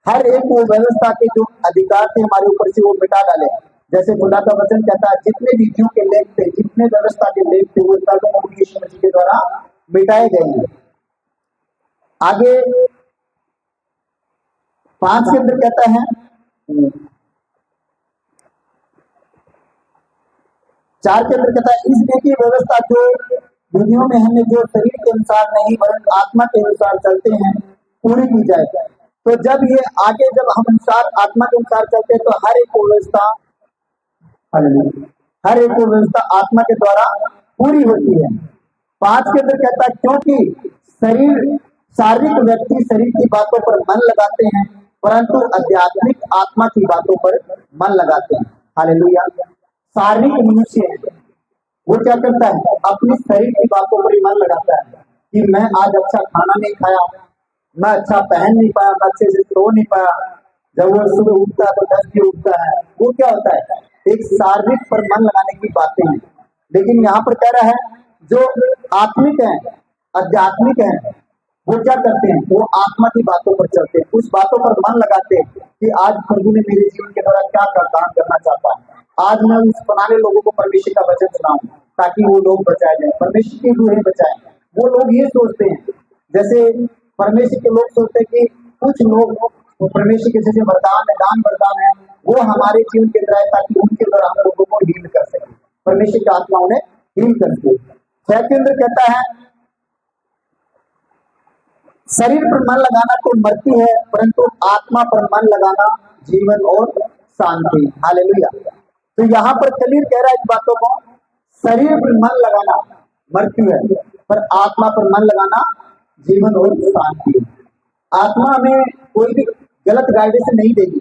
हर एक वो व्यवस्था के जो अधिकार थे हमारे ऊपर से वो मिटा डाले। जैसे खुदा का वचन कहता है, जितने विधियों के लेख थे, जितने व्यवस्था के लेख थे, वो सब प्रभु यीशु मसीह के द्वारा मिटाए गए हैं। आगे 5 के अंदर कहता है, 4 के अंदर कहता है, इसलिए की व्यवस्था जो दुनिया में हमें जो शरीर के अनुसार नहीं वरन आत्मा के अनुसार चलते हैं पूरी की जाए। तो जब ये आगे जब हम आत्मा के अनुसार चलते हैं तो हर एक व्यवस्था आत्मा के द्वारा पूरी होती है। 5 के अंदर कहता है, क्योंकि शारीरिक व्यक्ति शरीर की बातों पर मन लगाते हैं, परंतु आध्यात्मिक आत्मा की बातों पर मन लगाते हैं। हालेलुया। शारीरिक मनुष्य है, वो क्या करता है, अपने शरीर की बातों पर ही मन लगाता है कि मैं आज अच्छा खाना नहीं खाया, मैं अच्छा पहन नहीं पाया, मैं अच्छे से सो नहीं पाया। जब वो सुबह उठता है तो 10 बजे उठता है, वो क्या होता है, एक शारीरिक पर मन लगाने की बातें हैं। लेकिन यहाँ पर कह रहा है, जो आत्मिक है, आध्यात्मिक है, वो क्या करते हैं, वो आत्मा की बातों पर चलते हैं, उस बातों पर मन लगाते हैं कि आज प्रभु ने मेरे जीवन के द्वारा क्या काम करना चाहता है। आज मैं उस पुराने लोगों को परमेश्वर का वचन सुनाऊं ताकि वो लोग बचाए जाए, परमेश्वर की रूहें बचाएं। वो लोग ये सोचते हैं, जैसे परमेश्वर के लोग सोचते हैं कि कुछ लोग वो परमेश्वर के जैसे दान वरदान है, वो हमारे जीवन के अंदर आए ताकि उनके द्वारा हम लोगों को हील कर सके, परमेश्वर की आत्मा उन्हें हील कर सके। 6 के अंदर कहता है, शरीर पर मन लगाना तो मृत्यु है, परंतु आत्मा पर मन लगाना जीवन और शांति। हालेलुया। तो यहाँ पर क्लियर कह रहा है इस बातों को, शरीर पर मन लगाना मृत्यु है, पर आत्मा पर मन लगाना जीवन और शांति है। आत्मा हमें कोई भी गलत गाइडेंस नहीं देगी,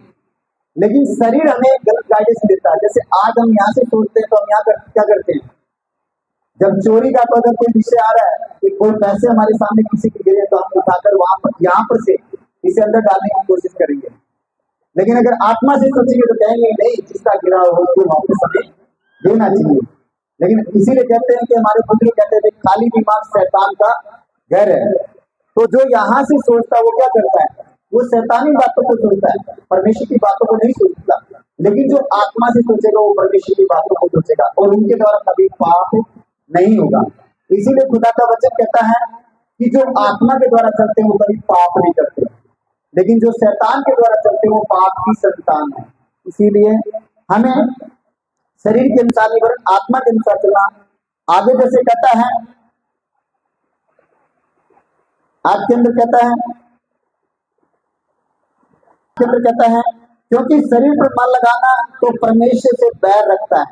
लेकिन शरीर हमें गलत गाइडेंस देता है। जैसे आज हम यहाँ से सोचते हैं तो हम यहाँ क्या करते हैं, जब चोरी का अगर कोई विषय आ रहा है कि कोई पैसे हमारे सामने किसी के गिरे तो हम उठाकर यहाँ पर से इसे अंदर डालने की कोशिश करेंगे। लेकिन अगर आत्मा से सोचेंगे तो कहेंगे नहीं, जिसका गिरा हो उसको वापस हमें देना चाहिए। लेकिन इसीलिए कहते हैं कि हमारे बुजुर्ग कहते थे, खाली दिमाग शैतान का घर है। तो जो यहाँ से सोचता है वो क्या करता है, वो शैतानी बातों को सोचता है, परमेश्वर की बातों को नहीं सोचता। लेकिन जो आत्मा से सोचेगा वो परमेश्वर की बातों को सोचेगा और उनके द्वारा कभी पाप नहीं होगा। इसीलिए खुदा का वचन कहता है कि जो आत्मा के द्वारा चलते हैं वो कभी पाप नहीं करते, लेकिन जो शैतान के द्वारा चलते हैं वो पाप की संतान है। इसीलिए हमें शरीर के अनुसार नहीं वरन आत्मा के अनुसार चलना। आगे जैसे कहता है, आज के अंदर कहता है क्योंकि शरीर पर मन लगाना तो परमेश्वर से बैर रखता है।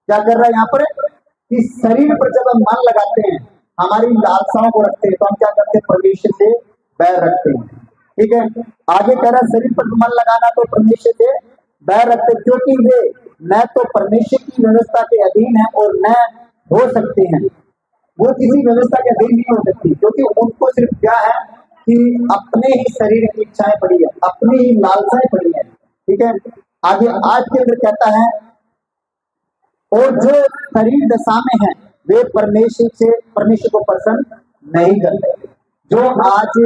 क्या कर रहा है यहाँ पर कि शरीर पर जब हम मन लगाते हैं, हमारी लालसाओं को रखते हैं, तो हम क्या करते हैं, परमेश्वर से बैर रखते हैं। ठीक है, आगे कह रहा है शरीर पर मन लगाना तो परमेश्वर से बैर रखते, क्योंकि वे न तो परमेश्वर की व्यवस्था के अधीन है और न हो सकते हैं। वो किसी व्यवस्था के अधीन नहीं हो सकती, क्योंकि उनको सिर्फ क्या है कि अपने ही शरीर की इच्छाएं पड़ी है, अपनी ही लालसाएं पड़ी है। ठीक है, आगे आज के अंदर कहता है, और जो शरीर दशा में है वे परमेश्वर को प्रसन्न नहीं करते। जो आज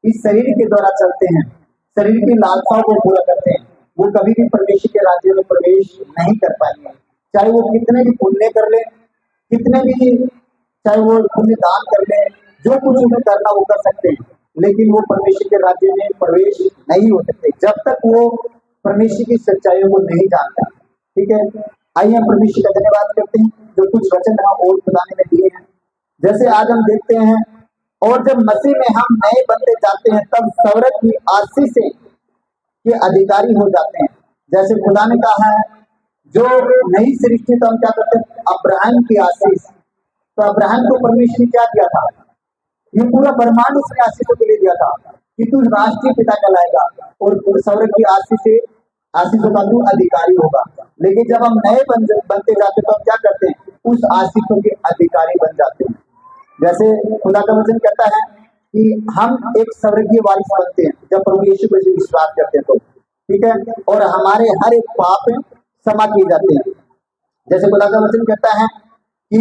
इस शरीर के द्वारा चलते हैं, शरीर की लालसाओं को पूरा करते हैं, वो कभी भी परमेश्वर के राज्य में प्रवेश नहीं कर पाएंगे। चाहे वो कितने भी पुण्य कर ले, कितने भी चाहे वो पुण्य दान कर ले, जो कुछ उन्हें करना वो कर सकते हैं, लेकिन वो परमेश्वर के राज्य में प्रवेश नहीं हो सकते जब तक वो परमेश्वर की सच्चाइयों को नहीं जानता। ठीक है, आइए हम परमेश्वर का धन्यवाद करते हैं जो कुछ वचन हम और बताने में दिए हैं। जैसे आज हम देखते हैं, और जब मसीह में हम नए बनते जाते हैं तब स्वर्ग की आशीष के अधिकारी हो जाते हैं। जैसे खुदा ने कहा है, जो नई सृष्टि, तो हम क्या करते हैं, अब्राहम की आशीष। तो अब्राहम को परमेश्वर ने क्या दिया था, ये पूरा ब्रह्मांड उसने आशीषों के लिए दिया था कि तू राष्ट्रीय पिता कहलाएगा और स्वर्ग की आशीषों का तू अधिकारी होगा। लेकिन जब हम नए बनते जाते तो हम क्या करते हैं, उस आशीषों के अधिकारी बन जाते हैं। जैसे खुदा का वचन कहता है कि हम एक स्वर्गीय वारिस बनते हैं जब प्रभु यीशु को विश्वास करते हैं तो। ठीक है, और हमारे हर एक पाप क्षमा किए जाते हैं। जैसे खुदा का वचन कहता है कि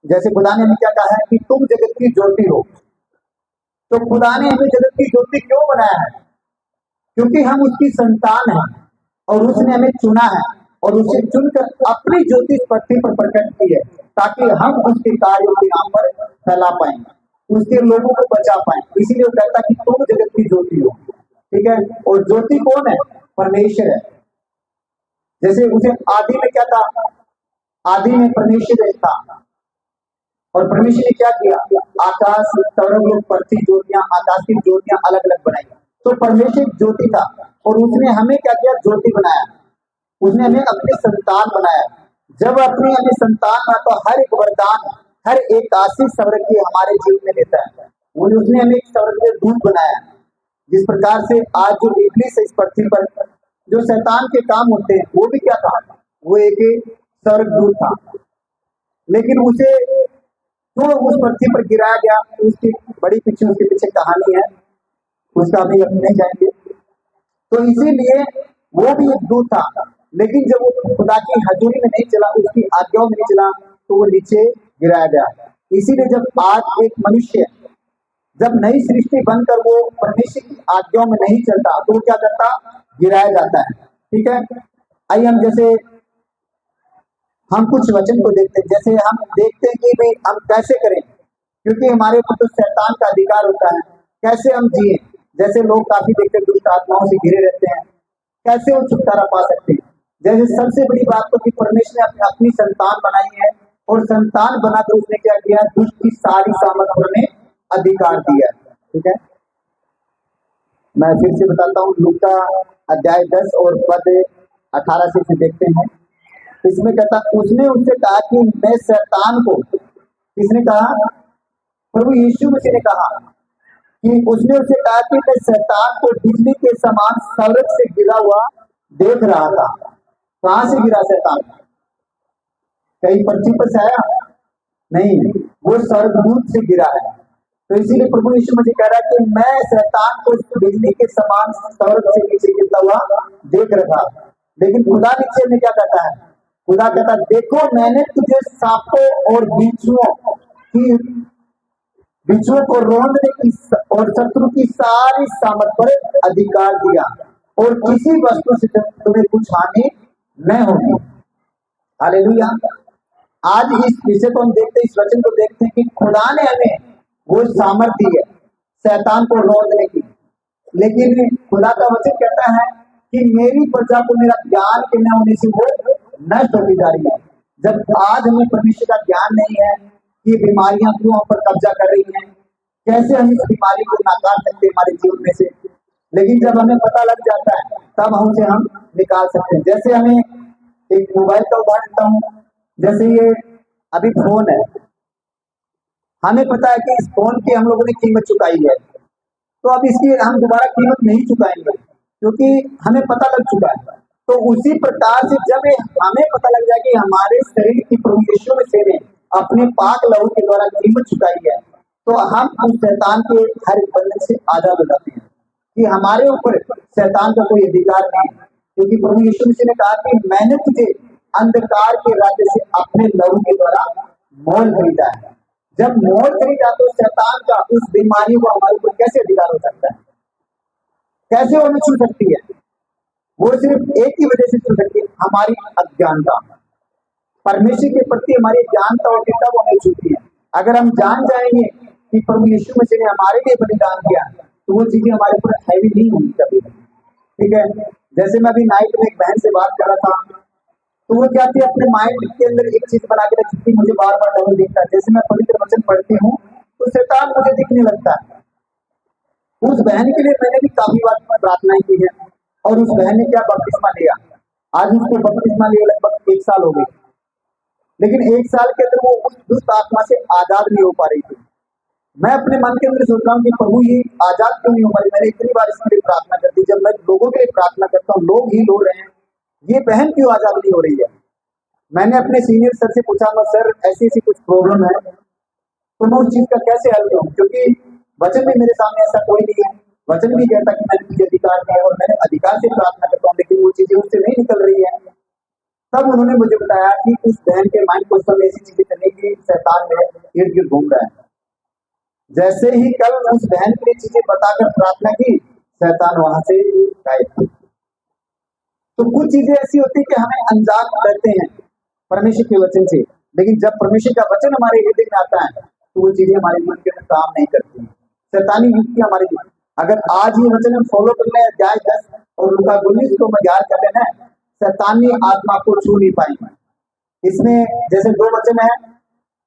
जैसे खुदा ने हमें क्या कहा है कि तुम जगत की ज्योति हो। तो खुदा ने हमें जगत की ज्योति क्यों बनाया है, क्योंकि हम उसकी संतान हैं और उसने हमें चुना है और उसे चुनकर अपनी ज्योति पृथ्वी पर प्रकट की है, ताकि हम उसके कार्यों को यहाँ पर फैला पाए, उसके लोगों को बचा पाए। इसीलिए वो कहता है कि तुम जगत की ज्योति हो। ठीक है, और ज्योति कौन है, परमेश्वर है। जैसे उसे आदि में क्या था, आदि में परमेश्वर था, और परमेश्वर ने क्या किया, आकाश, स्वर्ग, पृथ्वी, ज्योतियां, आकाश की ज्योतियां अलग अलग बनाई। तो परमेश्वर ज्योति था और उसने हमें क्या किया, ज्योति बनाया। उसने हमें अपने संतान बनाया। जब अपनी हमें संतान बना तो हर एक वरदान, हर एक आशीष स्वर्ग की हमारे जीवन में देता है। उसने हमें एक स्वर्ग में दूत बनाया। जिस प्रकार से आज जो इब्लिस है इस पृथ्वी पर, जो शैतान के काम होते हैं, वो भी क्या था, वो एक स्वर्गदूत था। लेकिन उसे जो उस पृथ्वी पर गिराया गया, उसकी बड़ी पीछे उसके पीछे कहानी है, उसका अभी हम नहीं जाएंगे। तो इसीलिए वो भी एक दूत था, लेकिन जब वो खुदा की हजूरी में नहीं चला, उसकी आज्ञाओं में नहीं चला, तो वो नीचे गिराया गया। इसीलिए जब आज एक मनुष्य जब नई सृष्टि बनकर वो परमेश्वर की आज्ञाओं में नहीं चलता, तो वो क्या करता, गिराया जाता है। ठीक है, आइए हम जैसे हम कुछ वचन को देखते हैं। जैसे हम देखते हैं कि भाई हम कैसे करें, क्योंकि हमारे ऊपर तो शैतान का अधिकार होता है, कैसे हम जिए। जैसे लोग काफी देखते हैं दुष्ट आत्माओं से घिरे रहते हैं, कैसे वो छुटकारा पा सकते हैं। जैसे सबसे बड़ी बात तो कि परमेश्वर ने अपनी संतान बनाई है और संतान बनाकर उसने क्या किया, दुष्ट की सारी सामर्थ्य में अधिकार दिया। ठीक है, मैं फिर से बताता हूँ, लूका अध्याय 10 और पद 18 से देखते हैं। इसमें कहता, उसने उससे कहा कि मैं शैतान को, किसने कहा, प्रभु यीशु मसीह ने कहा कि उसने उससे कहा कि मैं शैतान को बिजली के समान स्वर्ग से गिरा हुआ देख रहा था। कहां से गिरा शैतान, कहीं पृथ्वी पर से आया नहीं, वो स्वर्गदूत से गिरा है। तो इसीलिए प्रभु यीशु मुझे कह रहा है कि मैं शैतान को बिजली के समान स्वर्ग से नीचे गिरता हुआ देख रहा। लेकिन खुदा नीचे में क्या कहता है, खुदा कहता, देखो मैंने तुझे सांपों और बिच्छुओं को रोंदने की और शत्रु की सारी सामर्थ पर अधिकार दिया, और किसी वस्तु से तुम्हें कुछ हानि न होगी। हालेलुया। आज इस विषय को हम देखते हैं, इस वचन को देखते हैं कि खुदा ने हमें वो सामर्थ दी है शैतान को रोकने की। लेकिन खुदा का वचन कहता है कि मेरी प्रजा को मेरा ज्ञान के न होने से वो नष्ट होती जा रही है। जब आज हमें परमेश्वर का ज्ञान नहीं है कि बीमारियां क्यों हम पर कब्जा कर रही हैं, कैसे हम इस बीमारी को नकार सकते हैं हमारे जीवन में से, लेकिन जब हमें पता लग जाता है तब हमसे हम निकाल सकते हैं। जैसे हमें एक मोबाइल का उदाहरण देता हूँ, जैसे ये अभी फोन है, हमें पता है कि इस फोन की हम लोगों ने कीमत चुकाई है, तो अब इसकी हम दोबारा कीमत नहीं चुकाएंगे क्योंकि हमें पता लग चुका है। तो उसी प्रकार से जब हमें पता लग जाए कि हमारे शरीर की प्रभु यीशु मसीह ने अपने पाक लहू के द्वारा कीमत चुकाई है, तो हम उस शैतान के हर एक बंधन से आजाद हो जाते हैं कि हमारे ऊपर शैतान का कोई अधिकार नहीं है, क्योंकि प्रभु यीशु मसीह ने कहा कि मैंने तुझे अंधकार के राज्य से अपने लहू के द्वारा मोल खरीदा है। जब मोल खरीदा तो शैतान का उस बीमारी को हमारे ऊपर कैसे अधिकार हो सकता है, कैसे वो हमें छू सकती है? वो सिर्फ एक ही वजह से छू सकती है, हमारी अज्ञानता। परमेश्वर के प्रति हमारी अज्ञानता होती है तब हमें छूती है। अगर हम जान जाएंगे कि प्रभु यीशु मसीह ने हमारे लिए बलिदान किया, तो वो चीजें हमारे ऊपर हैवी नहीं होंगी कभी। ठीक है, जैसे मैं अभी नाइट में एक बहन से बात कर रहा था, तो वो क्या थी, अपने माइंड के अंदर एक चीज बना के रखती थी, मुझे बार बार डबल दिखता है। जैसे मैं पवित्र वचन पढ़ती हूँ तो शैतान मुझे दिखने लगता है। उस बहन के लिए मैंने भी काफी बार प्रार्थना की है, और उस बहन ने क्या बपतिस्मा लिया। आज उसको बपतिस्मा लिए लगभग 1 साल हो गई, लेकिन 1 साल के अंदर वो उस दुष्ट आत्मा से आजाद नहीं हो पा रही थी। मैं अपने मन के अंदर सोच रहा हूँ कि प्रभु ये आजाद क्यों नहीं हो पा रही। मैंने इतनी बार इसके लिए प्रार्थना कर दी, जब मैं लोगों के लिए प्रार्थना करता हूँ लोग ही रो रहे हैं, ये बहन क्यों आजाद नहीं हो रही है। मैंने अपने सीनियर सर से पूछा, सर ऐसी ऐसी कुछ प्रॉब्लम है, तो मैं उस चीज का कैसे हल करूँ, क्योंकि वचन में मेरे सामने ऐसा कोई नहीं है। वचन भी कहता कि मैंने मुझे अधिकार दिया और मैंने अधिकार से प्रार्थना करता हूँ, लेकिन वो चीजें उससे नहीं निकल रही है। तब उन्होंने मुझे बताया कि उस बहन के माइंड को सब ऐसी चीजें करने की शैतान में इर्द गिर्द घूम रहा है। जैसे ही कल उस बहन के लिए चीजें बताकर प्रार्थना की, शैतान वहां से गायब था। तो कुछ चीजें ऐसी होती है कि हमें अनजान रहते हैं परमेश्वर के वचन से, लेकिन जब परमेश्वर का वचन हमारे हृदय में आता है तो वो चीजें हमारे मन के अंदर काम नहीं करती। शैतानी युक्ति हमारे जीवन, अगर आज ये वचन हम फॉलो कर लें, अध्याय 10 और लूका 19 को मध्यार कर लेना, शैतानी आत्मा को छू नहीं पाएंगे। इसमें जैसे 2 वचन है,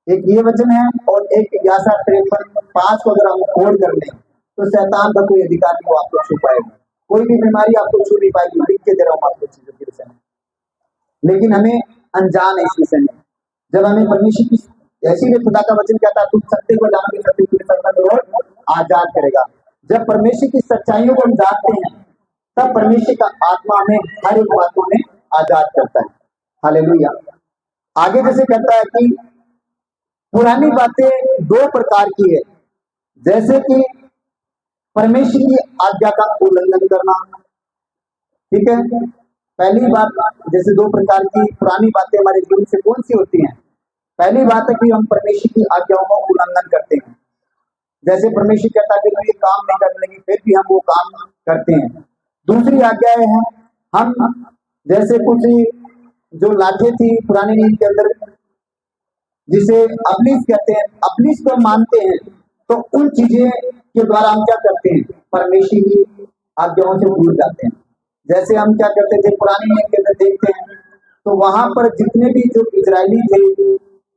एक ये वचन है और एक यासा 53:5 को अगर हम खोल कर लें तो शैतान का कोई अधिकार नहीं, वो आपको छू पाएगा। कोई भी बीमारी आपको छू नहीं पाएगी, लिख के दे रहा हूँ आपको चीजों के विषय में। लेकिन हमें अनजान है इस विषय में। जब हमें परमेश्वर की ऐसी भी खुदा का वचन कहता है, तुम सत्य को जानोगे, सत्य को आजाद करेगा। जब परमेश्वर की सच्चाइयों को हम जानते हैं तब परमेश्वर का आत्मा हमें हर एक बातों में आजाद करता है। हालेलुया। आगे जैसे कहता है कि पुरानी बातें 2 प्रकार की है, जैसे कि परमेश्वर की आज्ञा का उल्लंघन करना। ठीक है, पहली बात, जैसे 2 प्रकार की पुरानी बातें हमारे जीवन से कौन सी होती हैं। पहली बात है कि हम परमेश्वर की आज्ञाओं का उल्लंघन करते हैं। जैसे परमेश्वर कहता है कि तुम ये काम नहीं करने लगी, फिर भी हम वो काम करते हैं। दूसरी आज्ञा है, हम जैसे कुछ जो लाठें थी पुराने नियम के अंदर, जिसे अबलीस कहते हैं, अबलीस को मानते हैं, तो उन चीजें के द्वारा हम क्या करते हैं, परमेश्वर की आज्ञाओं से दूर जाते हैं। जैसे हम क्या करते थे, पुराने नियम के अंदर देखते हैं तो वहां पर जितने भी जो इजरायली थे,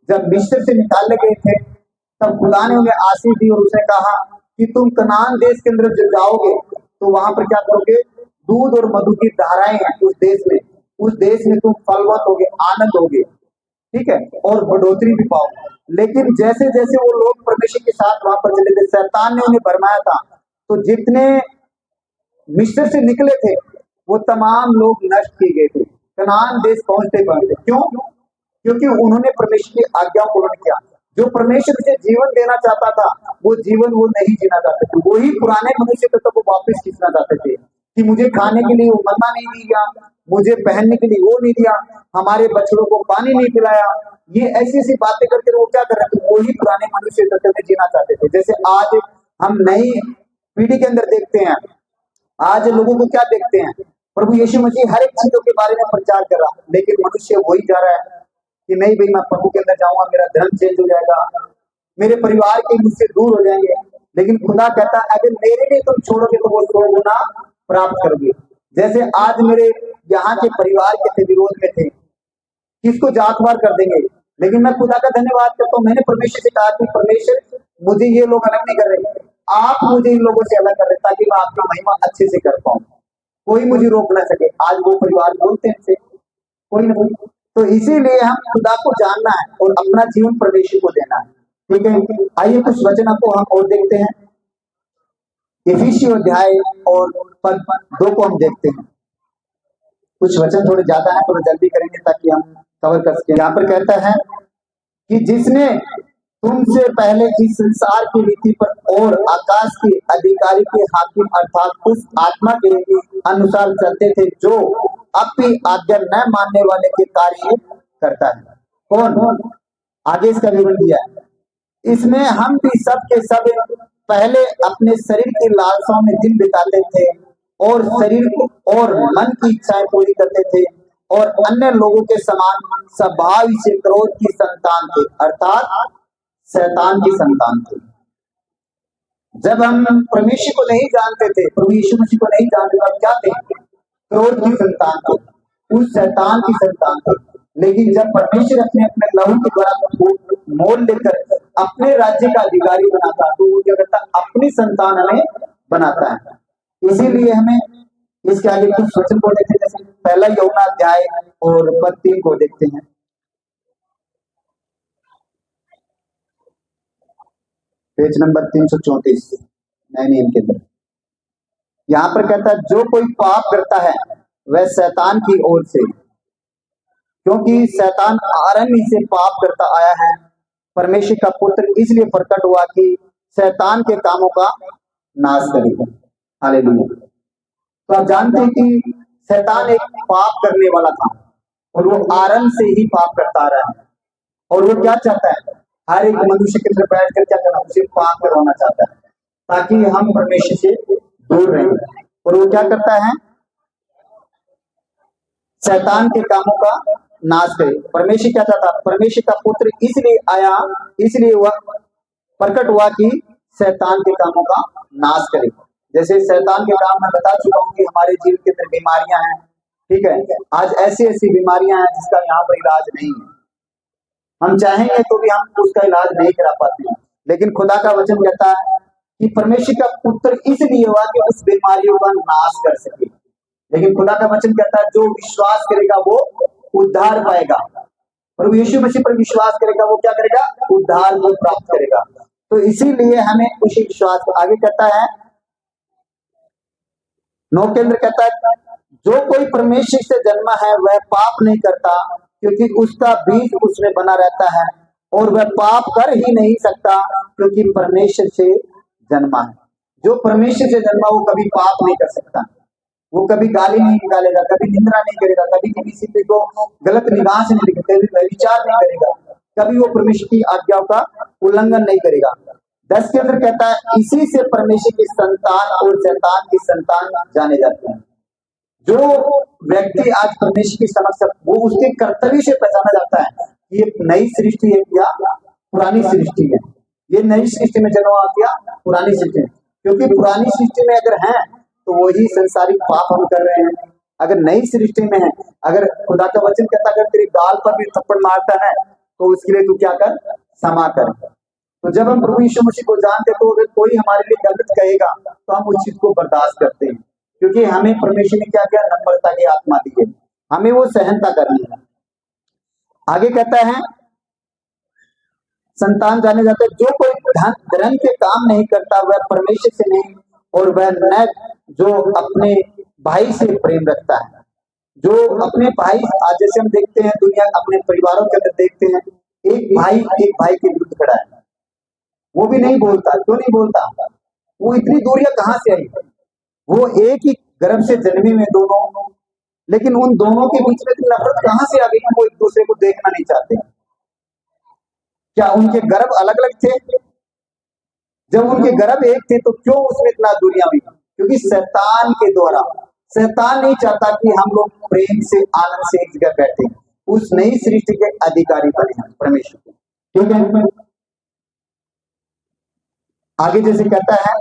जब मिस्र से निकाले गए थे, तब खुदा ने उन्हें आशीष दी और उसने कहा कि तुम कनान देश के अंदर जब जाओगे तो वहां पर क्या करोगे, दूध और मधु की धाराएं हैं उस देश में तुम फलवत होगे, आनंद होगे। ठीक है, और बढ़ोतरी भी पाओगे। लेकिन जैसे जैसे वो लोग परमेश्वर के साथ वहां पर चले थे, शैतान ने उन्हें भरमाया था, तो जितने मिस्र से निकले थे वो तमाम लोग नष्ट किए गए थे कनान देश पहुंचते पहुंचते। क्यों? क्योंकि उन्होंने परमेश्वर की आज्ञा को उल्लंघन किया। जो परमेश्वर से जीवन देना चाहता था वो जीवन वो नहीं जीना चाहते थे। वही पुराने मनुष्य तत्व को वापस खींचना चाहते थे कि मुझे खाने के लिए वो मन्ना नहीं दिया, मुझे पहनने के लिए वो नहीं दिया, हमारे बछड़ों को पानी नहीं पिलाया। ये ऐसी ऐसी बातें करके वो क्या कर रहे थे, वही पुराने मनुष्य तत्व में जीना चाहते थे। जैसे आज हम नई पीढ़ी के अंदर देखते हैं, आज लोगों को क्या देखते हैं, प्रभु यीशु मसीह हर एक चीजों के बारे में प्रचार कर रहा, लेकिन मनुष्य वही जा रहा है कि नहीं भाई मैं प्रभु के अंदर जाऊंगा, मेरा धर्म चेंज हो जाएगा, मेरे परिवार के मुझसे दूर हो जाएंगे। लेकिन खुदा कहता है अगर मेरे लिए तुम छोड़ोगे तो वो 100 गुना प्राप्त करोगे। जैसे आज मेरे यहाँ के परिवार के थे, विरोध में थे, किसको जातवार कर देंगे, लेकिन मैं खुदा का धन्यवाद करता हूँ, मैंने परमेश्वर से कहा कि परमेश्वर मुझे ये लोग अलग नहीं कर रहे, आप मुझे इन लोगों से अलग कर रहे ताकि मैं आपकी महिमा अच्छे से कर पाऊं, कोई मुझे रोक ना सके। आज वो परिवार बोलते हैं से कोई ना कोई, तो इसीलिए हम खुदा को जानना है और अपना जीवन परमेश्वर को देना है। ठीक है, आइए कुछ वचन को हम और देखते हैं। इफिसियों अध्याय और पद 2 को हम देखते हैं। कुछ वचन थोड़े ज्यादा है, थोड़ा जल्दी करेंगे ताकि हम कवर कर सकें। यहाँ पर कहता है कि जिसने तुमसे पहले इस संसार की रीति पर और आकाश के अधिकारी के हाकिम अर्थात उस आत्मा के अनुसार चलते थे जो अपनी आज्ञा न मानने वाले के कार्य करता है। कौन? आगे इसका विवरण दिया है। इसमें हम भी सब के सब पहले अपने शरीर की लालसाओं में दिन बिताते थे और शरीर और मन की इच्छाएं पूरी करते थे और अन्य लोगों के समान स्वभाव से क्रोध की संतान थे, अर्थात शैतान की संतान थे। जब हम परमेश्वर को नहीं जानते थे, प्रभु यीशु मसीह को नहीं जानते थे, क्या थे? क्रोध की संतान थे, उस शैतान की संतान थे। लेकिन जब परमेश्वर अपने अपने लहू के द्वारा मोल लेकर अपने राज्य का अधिकारी बनाता तो वो क्या करता? अपनी संतान हमें बनाता है। इसीलिए हमें इसके आगे कुछ वचन को देखते हैं, जैसे पहला यूहन्ना अध्याय और पद 3 को देखते हैं। पेज नंबर 334 नए नियम के अंदर यहाँ पर कहता है जो कोई पाप करता है वह शैतान की ओर से, क्योंकि शैतान आरंभ ही से पाप करता आया है। परमेश्वर का पुत्र इसलिए प्रकट हुआ कि शैतान के कामों का नाश करेगा। हालेलुया। तो आप जानते हैं कि शैतान एक पाप करने वाला था और वो आरंभ से ही पाप करता आ रहा है। और वो क्या चाहता है? हर एक मनुष्य के अंदर बैठ कर क्या करना? उसे पाप करवाना चाहता है ताकि हम परमेश्वर से दूर रहें। और वो क्या करता है? शैतान के कामों का नाश करे। परमेश्वर क्या चाहता? परमेश्वर का पुत्र इसलिए आया, इसलिए वह प्रकट हुआ कि शैतान के कामों का नाश करे। जैसे शैतान के काम मैं बता चुका हूँ कि हमारे जीवन के अंदर बीमारियां हैं, ठीक है। आज ऐसी ऐसी बीमारियां हैं जिसका यहाँ पर इलाज नहीं है। हम चाहेंगे तो भी हम उसका इलाज नहीं करा पाते हैं, लेकिन खुदा का वचन कहता है कि परमेश्वर का पुत्र इसलिए हुआ कि उस बीमारियों का नाश कर सके। लेकिन खुदा का वचन कहता है जो विश्वास करेगा वो उद्धार पाएगा। प्रभु यीशु मसीह पर विश्वास करेगा वो क्या करेगा? उद्धार को प्राप्त करेगा। तो इसीलिए हमें उसी विश्वास को आगे कहता है 9 के अंदर कहता है जो कोई परमेश्वर से जन्मा है वह पाप नहीं करता क्योंकि उसका बीज उसमें बना रहता है और वह पाप कर ही नहीं सकता क्योंकि परमेश्वर से जन्मा है। जो परमेश्वर से जन्मा वो कभी पाप नहीं कर सकता, वो कभी गाली नहीं निकालेगा, कभी निंदा नहीं करेगा, कभी किसी को गलत निगाह से नहीं देखेगा, कभी विचार नहीं करेगा, कभी वो परमेश्वर की आज्ञाओं का उल्लंघन नहीं करेगा। 10 के अंदर कहता है इसी से परमेश्वर की संतान और शैतान की संतान जाने जाते हैं। जो व्यक्ति आज परमेश्वर की समक्ष वो उसके कर्तव्य से पहचाना जाता है कि ये नई सृष्टि है या पुरानी सृष्टि है, ये नई सृष्टि में जन्म या पुरानी सृष्टि है। क्योंकि पुरानी सृष्टि में अगर है तो वही संसारिक पाप हम कर रहे हैं। अगर नई सृष्टि में है, अगर खुदा का वचन कहता है अगर तेरी गाल पर भी थप्पड़ मारता है तो उसके लिए तू क्या कर? क्षमा कर। तो जब हम प्रभु यीशु मसीह को जानते तो अगर कोई हमारे लिए गलत कहेगा तो हम उस चीज को बर्दाश्त करते हैं, क्योंकि हमें परमेश्वर ने क्या किया? नम्रता की आत्मा दी है, हमें वो सहनता करनी है। आगे कहता है संतान जाने जाते जो कोई धर्म के काम नहीं करता वह परमेश्वर से नहीं और वह न जो अपने भाई से प्रेम रखता है। जो अपने भाई, आज जैसे हम देखते हैं दुनिया अपने परिवारों के अंदर देखते हैं एक भाई के विरुद्ध खड़ा है, वो भी नहीं बोलता। क्यों नहीं बोलता? वो इतनी दूरियां कहाँ से आई? वो एक ही गर्भ से जन्मे में दोनों, लेकिन उन दोनों के बीच में नफरत कहाँ से आ गई? वो एक दूसरे को देखना नहीं चाहते। क्या उनके गर्भ अलग अलग थे? जब उनके गर्भ एक थे तो क्यों उसमें इतना दूरियां हुई? क्योंकि शैतान के द्वारा, शैतान नहीं चाहता कि हम लोग प्रेम से आनंद से एक जगह बैठे, उस नई सृष्टि के अधिकारी बने हैं परमेश्वर के। ठीक है, आगे जैसे कहता है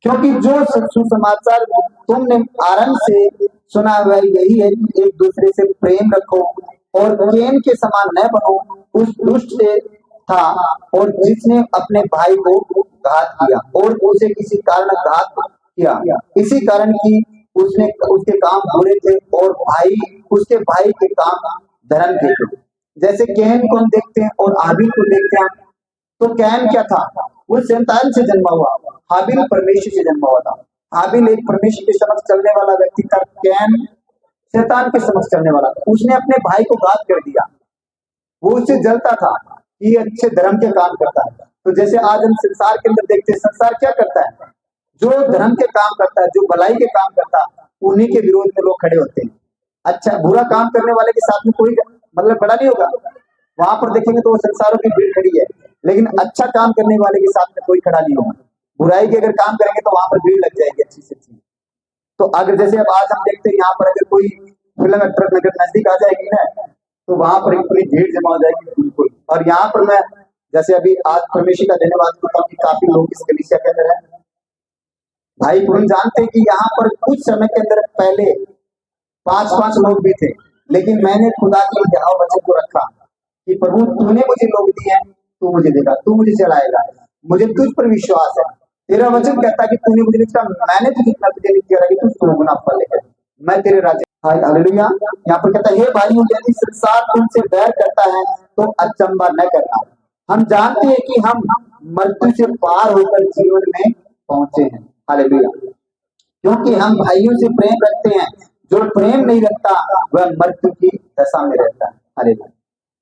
क्योंकि जो सुसमाचार तुमने आरंभ से सुना हुआ यही है कि एक दूसरे से प्रेम रखो और कैन के समान न बनो, उस दुष्ट से था और जिसने अपने भाई को घात किया और उसे किसी कारण घात किया, इसी कारण की उसके काम बुरे थे और उसके भाई के काम धर्म के थे। जैसे कैन को हम देखते हैं और हाबिल को देखते हैं, तो कैन क्या था? वो शैतान से जन्मा हुआ, हाबिल परमेश्वर से जन्मा हुआ था। हाबिल एक परमेश्वर के समक्ष चलने वाला व्यक्ति था, कैन शैतान के समक्ष चलने वाला था। उसने अपने भाई को घात कर दिया। वो उससे जलता था कि ये अच्छे धर्म के काम करता है। तो जैसे आज हम संसार के अंदर देखते हैं, संसार क्या करता है? जो धर्म के काम करता है, जो भलाई के काम करता है, उन्हीं के विरोध में लोग खड़े होते हैं। अच्छा, बुरा काम करने वाले के साथ में कोई मतलब बड़ा नहीं होगा। वहां पर देखेंगे तो वो संसारों की भीड़ खड़ी है, लेकिन अच्छा काम करने वाले के साथ में कोई खड़ा नहीं होगा। बुराई के अगर काम करेंगे तो वहां पर भीड़ लग जाएगी अच्छी से अच्छी। तो अगर जैसे अब आज हम देखते हैं, यहाँ पर अगर कोई फिल्म एक्टर अगर नजदीक आ जाएगी ना, तो वहां पर पूरी भीड़ जमा हो जाएगी बिल्कुल। और यहाँ पर मैं जैसे अभी आज परमेश्वर का धन्यवाद करता हूँ कि काफी लोग इस कलीसिया के अंदर है। भाई पूर्ण जानते हैं कि यहाँ पर कुछ समय के अंदर पहले 5-5 लोग भी थे, लेकिन मैंने खुदा के यहाँ वचन को रखा कि प्रभु तूने मुझे लोग दिए हैं, तू मुझे देगा, तू मुझे चलाएगा, मुझे तुझ पर विश्वास है। तेरा वचन कहता है कि तूने मुझे लिखा, मैंने तुझे इतना तुझे लिख दिया कि तू 100 गुना फल लेकर मैं तेरे राज्य। हालेलुया। यहाँ पर कहता है, हे भाइयों, यदि संसार तुमसे बैर करता है तो अचंभा न करना। हम जानते हैं कि हम मृत्यु से पार होकर जीवन में पहुंचे हैं। हालेलुया। क्योंकि हम भाइयों से प्रेम रखते हैं, जो प्रेम नहीं रखता वह मृत्यु की दशा में रहता है। हालेलुया।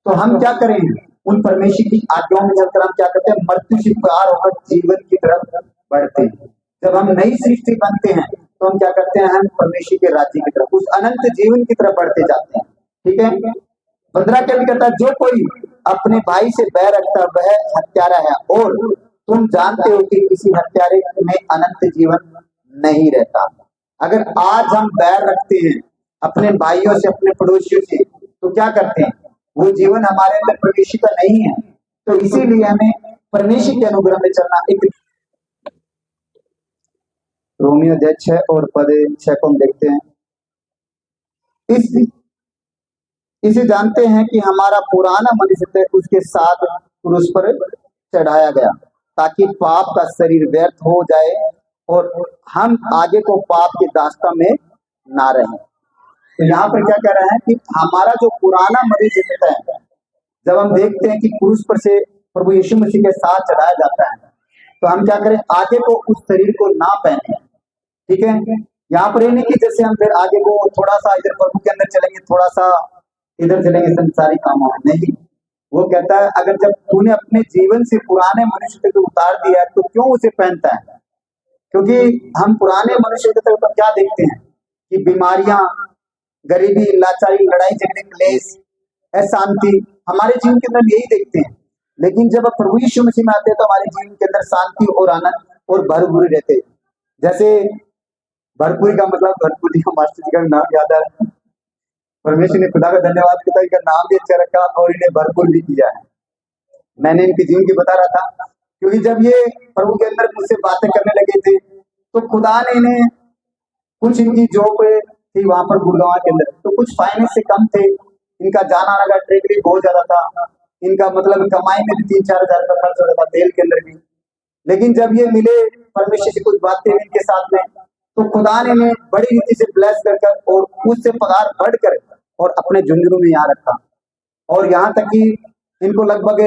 तो हम क्या करें? उन परमेश्वर की आज्ञाओं में चलकर हम क्या करते हैं? मृत्यु से पार होकर जीवन की तरफ बढ़ते हैं। जब हम नई सृष्टि बनते हैं तो हम क्या करते हैं? हम परमेश्वर के राज्य की तरफ, उस अनंत जीवन की तरफ बढ़ते जाते हैं। ठीक है। 15 क्या भी कहता है, जो कोई अपने भाई से बैर रखता है वह हत्यारा है, और तुम जानते हो कि किसी हत्यारे में अनंत जीवन नहीं रहता। अगर आज हम बैर रखते हैं अपने भाइयों से, अपने पड़ोसियों से, तो क्या करते हैं? वो जीवन हमारे अंदर परमेश्वर का नहीं है। तो इसीलिए हमें परमेश्वर के अनुग्रह में चलना। एक रोमियो 6 और पद 6 को हम देखते हैं। इसे जानते हैं कि हमारा पुराना मनुष्य उसके साथ क्रूस पर चढ़ाया गया, ताकि पाप का शरीर व्यर्थ हो जाए और हम आगे को पाप की दास्ता में ना रहें। तो यहाँ पर क्या कह रहा है कि हमारा जो पुराना मनुष्य है, जब हम देखते हैं कि क्रूस पर से प्रभु यीशु मसीह के साथ चढ़ाया जाता है, तो हम क्या करें? आगे को उस शरीर को ना पहने। ठीक है। यहाँ पर ये नहीं कि जैसे हम फिर आगे को थोड़ा सा इधर प्रभु के अंदर चलेंगे, थोड़ा सा इधर चलेंगे संसारी कामों में, नहीं। वो कहता है, अगर जब तूने अपने जीवन से पुराने मनुष्य को उतार दिया है, तो क्यों उसे पहनता है? क्योंकि हम पुराने मनुष्य की तरफ क्या देखते हैं कि बीमारियां, गरीबी, लाचारी, लड़ाई झगड़े, क्लेश, अशांति हमारे जीवन के अंदर यही देखते हैं। लेकिन जब प्रभु यीशु मसीह में आते हैं तो हमारे जीवन के अंदर शांति और आनंद और भरपूरी रहते हैं। जैसे भरपूरी का मतलब, भरपूरी का मास्टर जी का नाम याद है, परमेश्वर ने खुदा का धन्यवाद किया, इनका नाम भी अच्छा रखा और इन्हें भरपूर भी किया है। मैंने इनकी जिंदगी बता रहा था, क्योंकि जब ये प्रभु के अंदर मुझसे बातें करने लगे थे, तो खुदा ने इन्हें कुछ, इनकी जॉब थी वहां पर गुड़गांव के अंदर, तो कुछ फाइनेंस से कम थे, इनका जाना आना का ट्रेवलिंग बहुत ज्यादा था, इनका मतलब कमाई में भी 3-4 हजार रुपया खर्च हो रहा था, तेल के अंदर भी। लेकिन जब ये मिले परमेश्वर से, कुछ बातें इनके साथ में, तो खुदा ने इन्हें बड़ी रीति से ब्लेस कर और उससे पगार बढ़कर और अपने झुंझुनू में यहाँ रखा। और यहाँ तक कि इनको लगभग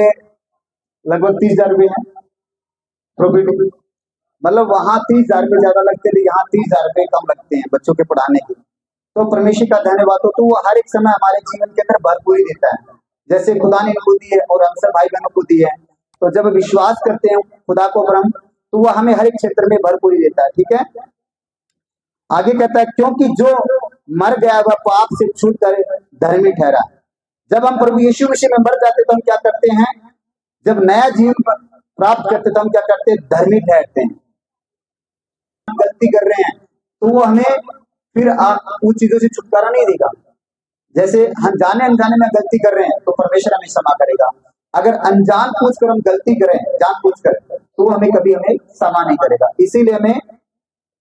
30,000 रुपये है प्रॉफिट। मतलब वहां 30,000 रुपये ज्यादा लगते थे, यहाँ 30,000 रुपये कम लगते हैं बच्चों के पढ़ाने के। तो परमेश्वर का धन्यवाद हो। तो वो हर एक समय हमारे जीवन के अंदर भरपूरी देता है, जैसे खुदा ने इनको दी है और हम सब भाई बहनों को दी है। तो जब विश्वास करते हैं खुदा को ब्रह्म, तो वह हमें हर एक क्षेत्र में भरपूरी देता है। ठीक है। आगे कहता है, क्योंकि जो मर गया वह पाप से छूटकर धर्मी ठहरा। जब हम प्रभु यीशु मसीह में मर जाते तो हम क्या करते हैं? जब नया जीवन प्राप्त करते तो हम क्या करते हैं? धर्मी ठहरते हैं। गलती कर रहे हैं तो वो हमें फिर उन चीजों से छुटकारा नहीं देगा। जैसे हम जाने अनजाने में गलती कर रहे हैं तो परमेश्वर हमें क्षमा करेगा। अगर अनजान पूछ कर हम गलती करें, जान पूछ कर, तो हमें कभी हमें क्षमा नहीं करेगा। इसीलिए हमें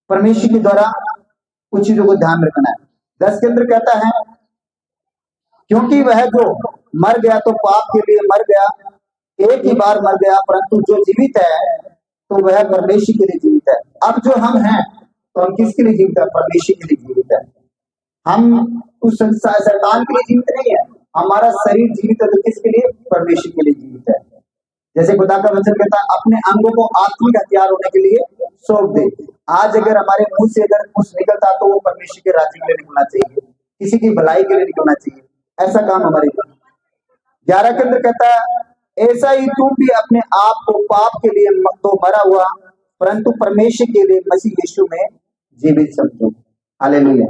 परमेश्वर के द्वारा कुछ चीजों को ध्यान रखना है। 10 के अंदर कहता है, क्योंकि वह जो मर गया तो पाप के लिए मर गया एक ही बार मर गया, परंतु जो जीवित है तो वह परमेश्वर के लिए जीवित है। अब जो हम हैं तो हम किसके लिए जीवित है? परमेश्वर के लिए जीवित है। हम उस शैतान के लिए जीवित नहीं है। हमारा शरीर जीवित है तो किसके लिए? परमेश्वर के लिए जीवित है। जैसे खुदा का वचन कहता है, अपने अंगों को आत्मिक हथियार होने के लिए सौंप दे। आज अगर हमारे मुंह से अगर कुछ निकलता तो वो परमेश्वर के राज्य के लिए निकलना चाहिए, किसी की भलाई के लिए निकलना चाहिए। ऐसा काम हमारे 11 के अंदर कहता है, ऐसा ही तुम भी अपने आप को पाप के लिए तो मरा हुआ, परंतु परमेश्वर के लिए मसीह यीशु में जीवित समझो। हालेलुया।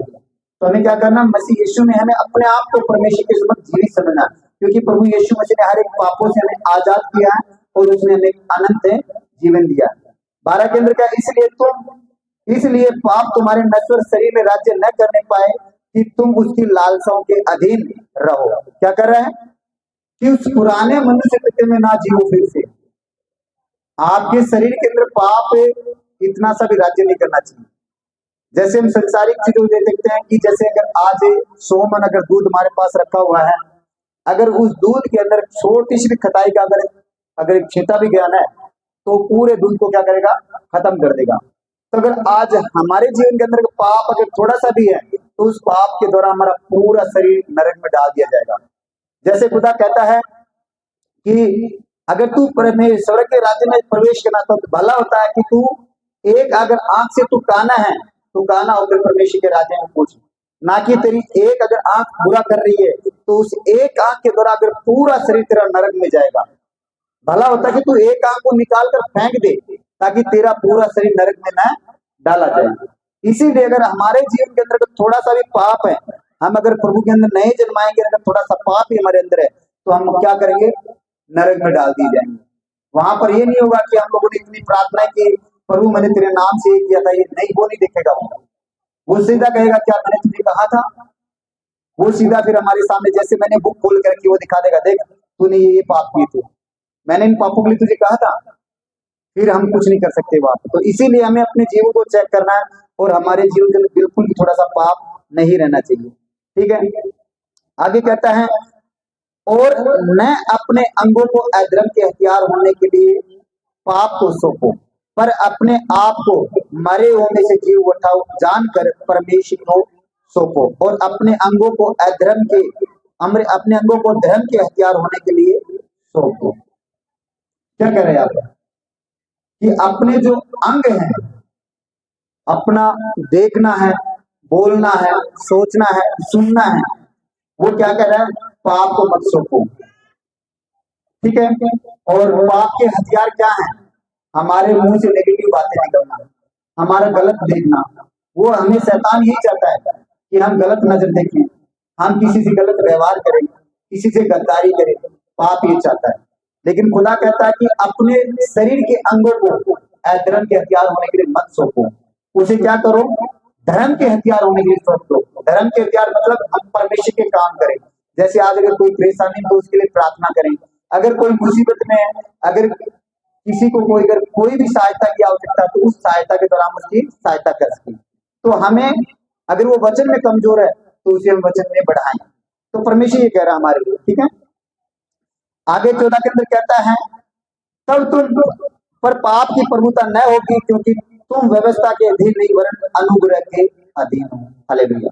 तो हमें क्या करना? मसीह यीशु में हमें अपने आप को परमेश्वर के समक्ष जीवित समझना, क्योंकि प्रभु यीशु मसीह ने हर एक पापों से हमें आजाद किया है और उसने हमें अनंत जीवन दिया। 12 के अंदर क्या? इसलिए पाप तुम्हारे नश्वर शरीर में राज्य न करने पाए कि तुम उसकी लालसाओं के अधीन रहो। क्या कर रहे हैं? कि उस पुराने मनुष्य में ना जियो फिर से। आपके शरीर के अंदर पाप इतना सा भी राज्य नहीं करना चाहिए। जैसे हम संसारिक चीजों में देखते हैं कि जैसे अगर आज 100 मन अगर दूध हमारे पास रखा हुआ है, अगर उस दूध के अंदर छोटी सी भी खटाई का अगर एक छींटा भी गया ना तो पूरे दूध को क्या करेगा? खत्म कर देगा। तो अगर आज हमारे जीवन के अंदर पाप अगर थोड़ा सा भी है तो उस पाप के द्वारा हमारा पूरा शरीर नरक में डाल दिया जाएगा। जैसे खुदा कहता है कि अगर तू स्वर्ग के राज्य में प्रवेश करना तो भला होता है कि तू एक अगर आंख से तू काना है तो काना होकर परमेश्वर के राज्य में पहुंच, ना कि तेरी एक अगर आंख बुरा कर रही है तो उस एक आंख के द्वारा अगर पूरा शरीर तेरा नरक में जाएगा। भला होता है कि तू एक आंख को निकाल कर फेंक दे ताकि तेरा पूरा शरीर नरक में न डाला जाए। इसीलिए अगर हमारे जीवन के अंदर थोड़ा सा भी पाप है, हम अगर प्रभु के अंदर नहीं जन्माएंगे, अगर थोड़ा सा पाप ही हमारे अंदर है तो हम क्या करेंगे? नरक में डाल दिए जाएंगे। वहां पर ये नहीं होगा कि हम लोगों ने इतनी प्रार्थना की, प्रभु मैंने तेरे नाम से ये किया था, ये नहीं, वो नहीं देखेगा। वो सीधा कहेगा क्या मैंने तुझे कहा था। वो सीधा फिर हमारे सामने जैसे मैंने बुक खोल कर रखी वो दिखा देगा, देख तूने ये पाप किए थे, मैंने इन पापों के लिए तुझे कहा था। फिर हम कुछ नहीं कर सकते वहां पर। तो इसीलिए हमें अपने जीवन को चेक करना है और हमारे जीवन के अंदर बिल्कुल भी थोड़ा सा पाप नहीं रहना चाहिए। ठीक है, आगे कहता है, और न अपने अंगों को अधर्म के हथियार होने के लिए पाप को सौंपो, पर अपने आप को मरे हुए में से जी उठाओ जानकर परमेश्वर को सौंपो, और अपने अंगों को अधर्म के अपने अंगों को धर्म के हथियार होने के लिए सौंपो। क्या कह रहे हैं आप? कि अपने जो अंग हैं, अपना देखना है, बोलना है, सोचना है, सुनना है, वो क्या कह रहा है? पाप को मत सौंपो। ठीक है, और पाप के हथियार क्या हैं? हमारे मुंह से नेगेटिव बातें निकलना, हमारा गलत देखना। वो हमें शैतान यही चाहता है कि हम गलत नजर देखें, हम किसी से गलत व्यवहार करें, किसी से गद्दारी करें। पाप ये चाहता है। लेकिन खुदा कहता है कि अपने शरीर के अंगों को धर्म के हथियार होने के लिए मत सौंपो, उसे क्या करो? धर्म के हथियार होने के लिए सौंप दो। धर्म के हथियार मतलब हम परमेश्वर के काम करें। जैसे आज अगर कोई परेशानी तो उसके लिए प्रार्थना करें, अगर कोई मुसीबत में है, अगर किसी को कोई भी सहायता की आवश्यकता है तो उस सहायता के दौरान उसकी सहायता कर सके। तो हमें अगर वो वचन में कमजोर है तो उसे हम वचन में बढ़ाएं। तो परमेश्वर ये कह रहा है हमारे लिए। ठीक है, आगे 14 के अंदर कहता है, तब तुम पर पाप की प्रभुता न होगी, क्योंकि तुम व्यवस्था के अधीन नहीं वरन अनुग्रह के अधीन हो। हालेलुया।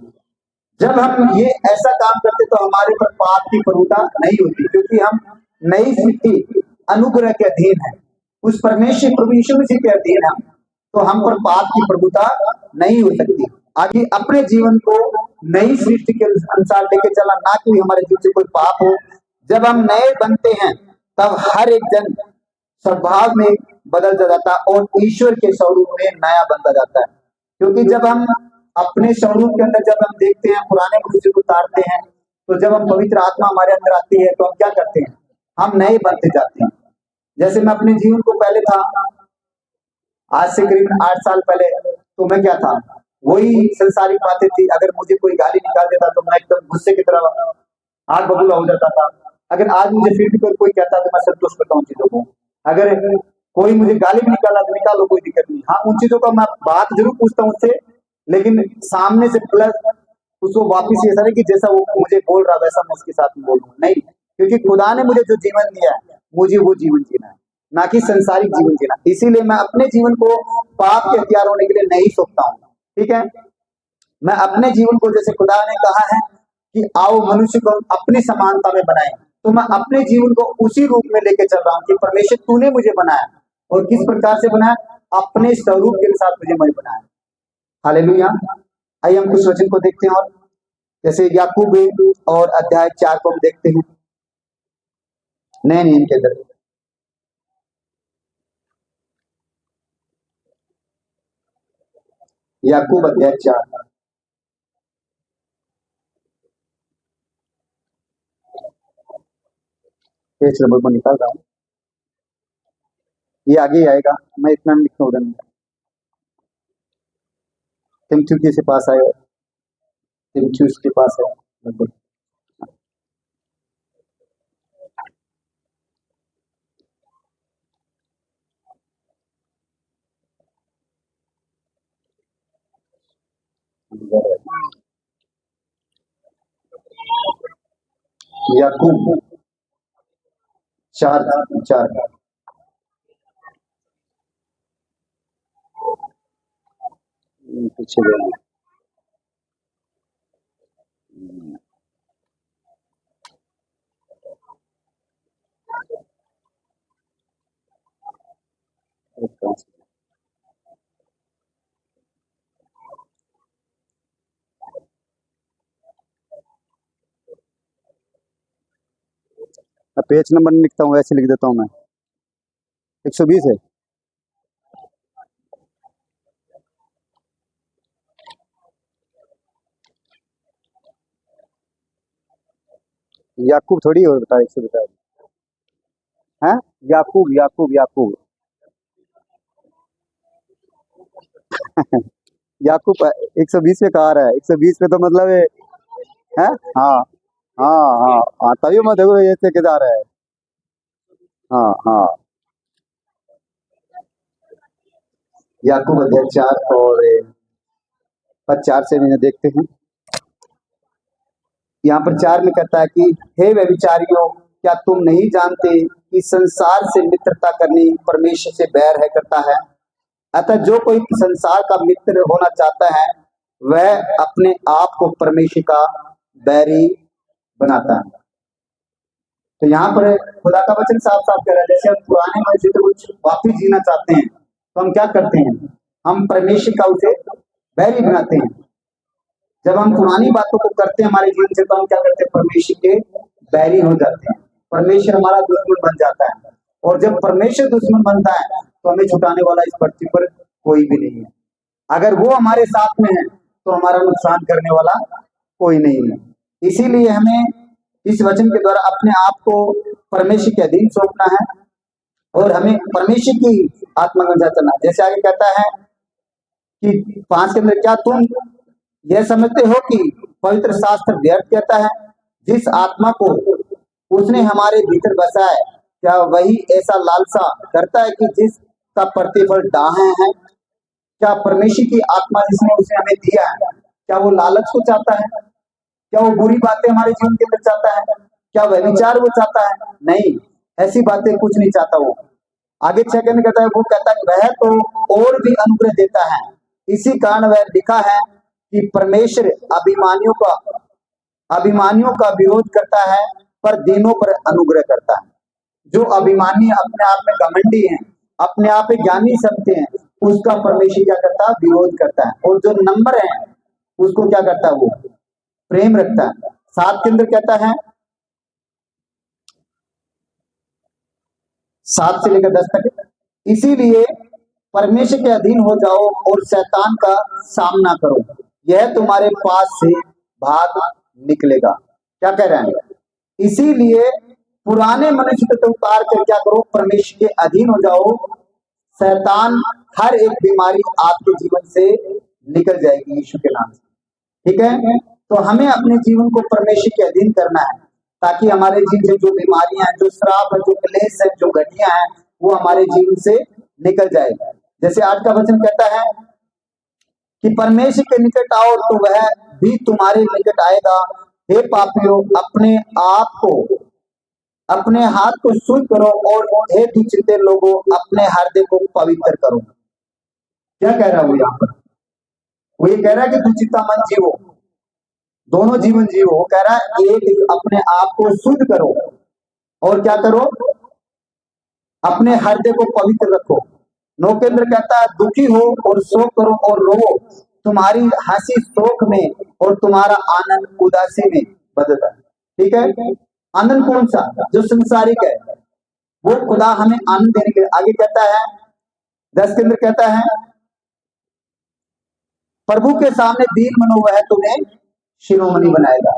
जब हम ये ऐसा काम करते तो हमारे पर पाप की प्रभुता नहीं होती, क्योंकि हम नई सृष्टि अनुग्रह के अधीन है, उस परमेश्वर प्रभु यीशु मसीह के अधीन है, तो हम पर पाप की प्रभुता नहीं हो सकती। आगे अपने जीवन को नई सृष्टि के अनुसार लेके चला, ना कि हमारे जीवन से कोई पाप हो। जब हम नए बनते हैं तब हर एक जन स्वभाव में बदल जाता है और ईश्वर के स्वरूप में नया बनता जाता है। क्योंकि जब हम अपने स्वरूप के अंदर जब हम देखते हैं, पुराने मनुष्य को उतारते हैं, तो जब हम पवित्र आत्मा हमारे अंदर आती है तो हम क्या करते हैं? हम नए बनते जाते हैं। जैसे मैं अपने जीवन को पहले था, आज से करीब 8 साल पहले, तो मैं क्या था? वही संसारिक बातें थी। अगर मुझे कोई गाली निकाल देता तो मैं एकदम गुस्से की तरह आग बबूला हो जाता था। अगर आज मुझे फिर भी कोई कहता तो मैं संतोष करता हूँ चीजों को। अगर कोई मुझे गाली भी निकाला तो निकालो, कोई दिक्कत नहीं। हाँ, उन चीजों का मैं बात जरूर पूछता हूँ उससे, लेकिन सामने से प्लस उसको वापिस ऐसा नहीं कि जैसा वो मुझे बोल रहा वैसा मैं उसके साथ बोलूँ, नहीं। क्योंकि खुदा ने मुझे जो जीवन दिया है मुझे वो जीवन जीना है, ना कि संसारिक जीवन जीना। इसीलिए मैं अपने जीवन को पाप के हथियार होने के लिए नहीं सौंपता हूँ। ठीक है, मैं अपने जीवन को, जैसे खुदा ने कहा है कि आओ मनुष्य को अपनी समानता में बनाए, तो मैं अपने जीवन को उसी रूप में लेके चल रहा हूँ कि परमेश्वर तूने मुझे बनाया, और किस प्रकार से बनाया, अपने स्वरूप के साथ मुझे मैं बनाया। हालेलुया। आइए हम कुछ वचन को देखते हैं, और जैसे याकूब और अध्याय 4 को हम देखते हैं नए नियम के अंदर। याकूब अध्याय 4, पेज नंबर को निकाल रहा हूँ, ये आगे ही आएगा, मैं इतना लिखूँ उधर। तिमुथियुस के पास आए, तिमुथियुस के पास है लगभग। याकूब 4:4 पीछे जाना। मैं पेज नंबर नहीं लिखता हूँ, ऐसे लिख देता हूँ मैं। 120 है। याकूब थोड़ी हो बता 100 है। याकूब याकूब याकूब याकूब 120 पे कहा रहा है, 120 पे तो मतलब है। हाँ हाँ हाँ हाँ, तभी मैं देखो ऐसे के जा रहा है। हाँ हाँ, याकूब अध्याय 4 और 4 से देखते हैं। यहाँ पर 4 में कहता है कि हे व्यभिचारियों, क्या तुम नहीं जानते कि संसार से मित्रता करनी परमेश्वर से बैर है करता है। अतः जो कोई संसार का मित्र होना चाहता है वह अपने आप को परमेश्वर का बैरी बनाता है। तो यहाँ पर खुदा का वचन साफ साफ कह रहा है, जैसे हम पुराने मनुष्य से कुछ वापिस जीना चाहते हैं तो हम क्या करते हैं, हम परमेश्वर का उसे बैरी बनाते हैं। जब हम पुरानी बातों को करते हैं हमारे जीवन से, तो हम क्या करते हैं, परमेश्वर के बैरी हो जाते हैं, परमेश्वर हमारा दुश्मन बन जाता है। और जब परमेश्वर दुश्मन बनता है तो हमें छुटाने वाला इस पृथ्वी पर कोई भी नहीं है। अगर वो हमारे साथ में है तो हमारा नुकसान करने वाला कोई नहीं है। इसीलिए हमें इस वचन के द्वारा अपने आप को परमेश्वर के अधीन सौंपना है और हमें परमेश्वर की आत्मा के अनुसार चलना है। जैसे आगे कहता है कि 5 के अंदर, क्या तुम यह समझते हो कि पवित्र शास्त्र व्यर्थ कहता है, जिस आत्मा को उसने हमारे भीतर बसा है क्या वही ऐसा लालसा करता है कि जिसका प्रतिफल डाहे है। क्या परमेश्वर की आत्मा जिसने उसे हमें दिया है, क्या वो लालच को चाहता है? क्या वो बुरी बातें हमारे जीवन के अंदर चाहता है? क्या वह विचार वो चाहता है? नहीं, ऐसी बातें कुछ नहीं चाहता वो। आगे 6 कहता है, वो कहता है वह तो और भी अनुग्रह देता है, इसी कारण वह लिखा है कि परमेश्वर अभिमानियों का विरोध करता है पर दीनों पर अनुग्रह करता है। जो अभिमानी अपने आप में घमंडी हैं, अपने आप में ज्ञानी समझते हैं, उसका परमेश्वर क्या करता है, विरोध करता है। और जो नंबर है उसको क्या करता है, वो प्रेम रखता है। 7 के अंदर कहता है, 7 से लेकर 10 तक, इसीलिए परमेश्वर के अधीन हो जाओ और शैतान का सामना करो, यह तुम्हारे पास से भाग निकलेगा। क्या कह रहे हैं, इसीलिए पुराने मनुष्य को उतार कर क्या करो, परमेश्वर के अधीन हो जाओ, शैतान हर एक बीमारी आपके जीवन से निकल जाएगी यीशु के नाम से। ठीक है, तो हमें अपने जीवन को परमेश्वर के अधीन करना है ताकि हमारे जीवन से जो बीमारियां हैं, जो श्राप है, जो क्लेश है, जो घटिया है, वो हमारे जीवन से निकल जाएगा। जैसे आज का वचन कहता है कि परमेश्वर के निकट आओ तो वह भी तुम्हारे निकट आएगा। हे पापियों, अपने आप को अपने हाथ को शुद्ध करो और हे दुचिते लोगों अपने हृदय को पवित्र करो। क्या कह रहा है वो यहाँ पर? वो ये कह रहा है कि दुचिता मन जीवो, दोनों जीवन जीवो। वो कह रहा है एक अपने आप को शुद्ध करो और क्या करो, अपने हृदय को पवित्र रखो। नौकेंद्र कहता है दुखी हो और शोक करो और रोवो, तुम्हारी हंसी शोक में और तुम्हारा आनंद उदासी में बदलता है। ठीक है, आनंद कौन सा? जो संसारिक है, वो खुदा हमें आनंद देने के। आगे कहता है 10 के अंदर कहता है प्रभु के सामने दीन मनो वह तुम्हें शिरोमणि बनाएगा।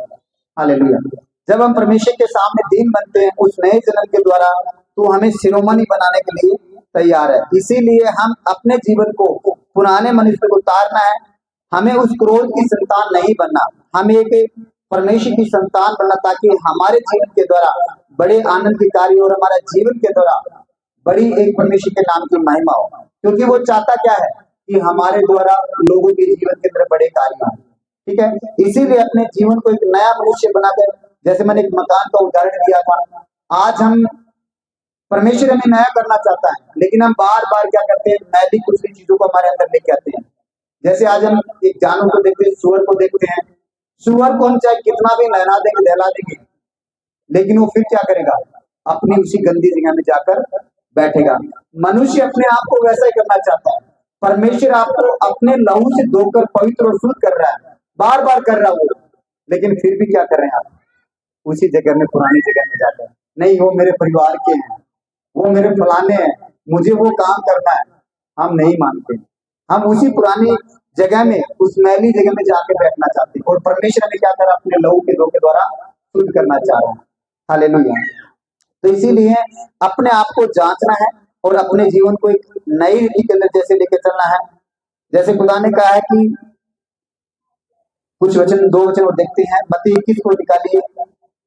हालेलुया। जब हम परमेश्वर के सामने दीन बनते हैं उस नए जन्म के द्वारा, तो हमें शिरोमणि बनाने के लिए तैयार है। इसीलिए हम अपने जीवन को, पुराने मनुष्य को उतारना है। हमें उस क्रोध की संतान नहीं बनना, हमें एक परमेश्वर की संतान बनना, ताकि हमारे जीवन के द्वारा बड़े आनंद के कार्य और हमारा जीवन के द्वारा बड़ी एक परमेश्वर के नाम की महिमा हो। क्योंकि वो चाहता क्या है कि हमारे द्वारा लोगों के जीवन के अंदर बड़े कार्य हो। ठीक है, इसीलिए अपने जीवन को एक नया मनुष्य बनाकर, जैसे मैंने एक मकान का उदाहरण दिया था, आज हम परमेश्वर हमें नया करना चाहता है, लेकिन हम बार बार क्या करते हैं, मैली कुछ चीजों को हमारे अंदर लेके आते हैं। जैसे आज हम एक जानवर को देखते हैं, सुअर को देखते हैं। सुअर को हम चाहे कितना भी नहला देंगे, दहला देंगे, लेकिन वो फिर क्या करेगा, अपनी उसी गंदी जगह में जाकर बैठेगा। मनुष्य अपने आप को वैसा ही करना चाहता है। परमेश्वर आपको अपने लहू से धोकर पवित्र और शुद्ध कर रहा है, बार बार कर रहा है वो, लेकिन फिर भी क्या कर रहे हैं आप, उसी जगह में, पुरानी जगह में जाकर, नहीं वो मेरे परिवार के हैं, वो मेरे फलाने हैं, मुझे वो काम करना है। हम नहीं मानते, हम उसी पुरानी जगह में, उस मैली जगह में जाकर बैठना चाहते हैं। और परमेश्वर हमें क्या कर रहा है, अपने लहू के धोखे द्वारा शुद्ध करना चाह रहा है। हालेलुया। तो इसीलिए अपने आप को जांचना है और अपने जीवन को एक नई रीति के अंदर जैसे लेकर चलना है। जैसे खुदा ने कहा है कि कुछ वचन, 2 वचन और देखते हैं। मत्ती 21 को निकालिए,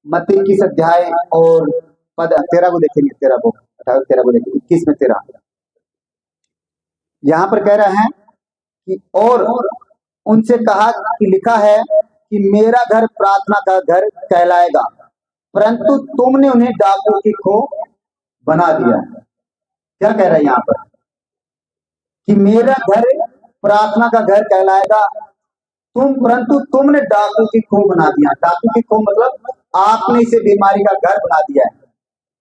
मत्ती 21 अध्याय और पद 13 को देखेंगे, 13 को 13 को देखेंगे, 21 में 13। यहाँ पर कह रहा है कि और उनसे कहा कि लिखा है कि मेरा घर प्रार्थना का घर कहलाएगा, परंतु तुमने उन्हें डाकुओं की खो बना दिया। क्या कह रहा है यहाँ पर कि मेरा घर प्रार्थना का घर कहलाएगा, परंतु तुमने डाकू की खो बना दिया। डाकू की खो मतलब आपने इसे बीमारी का घर बना दिया है।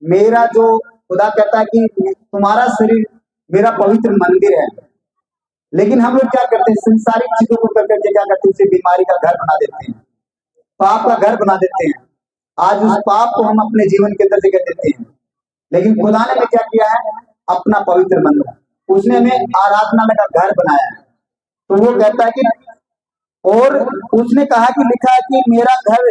मेरा जो खुदा कहता है कि तुम्हारा शरीर मेरा पवित्र मंदिर है, लेकिन हम लोग क्या करते हैं, संसारिक चीजों को करके क्या करते हैं, उसे बीमारी का घर बना देते हैं, पाप का घर बना देते हैं। आज उस पाप को हम अपने जीवन के अंदर जगह देते हैं, लेकिन खुदा ने क्या किया है, अपना पवित्र मंदिर, उसने हमें आराधनालय का घर बनाया है। तो वो कहता है कि और उसने कहा कि लिखा है कि मेरा घर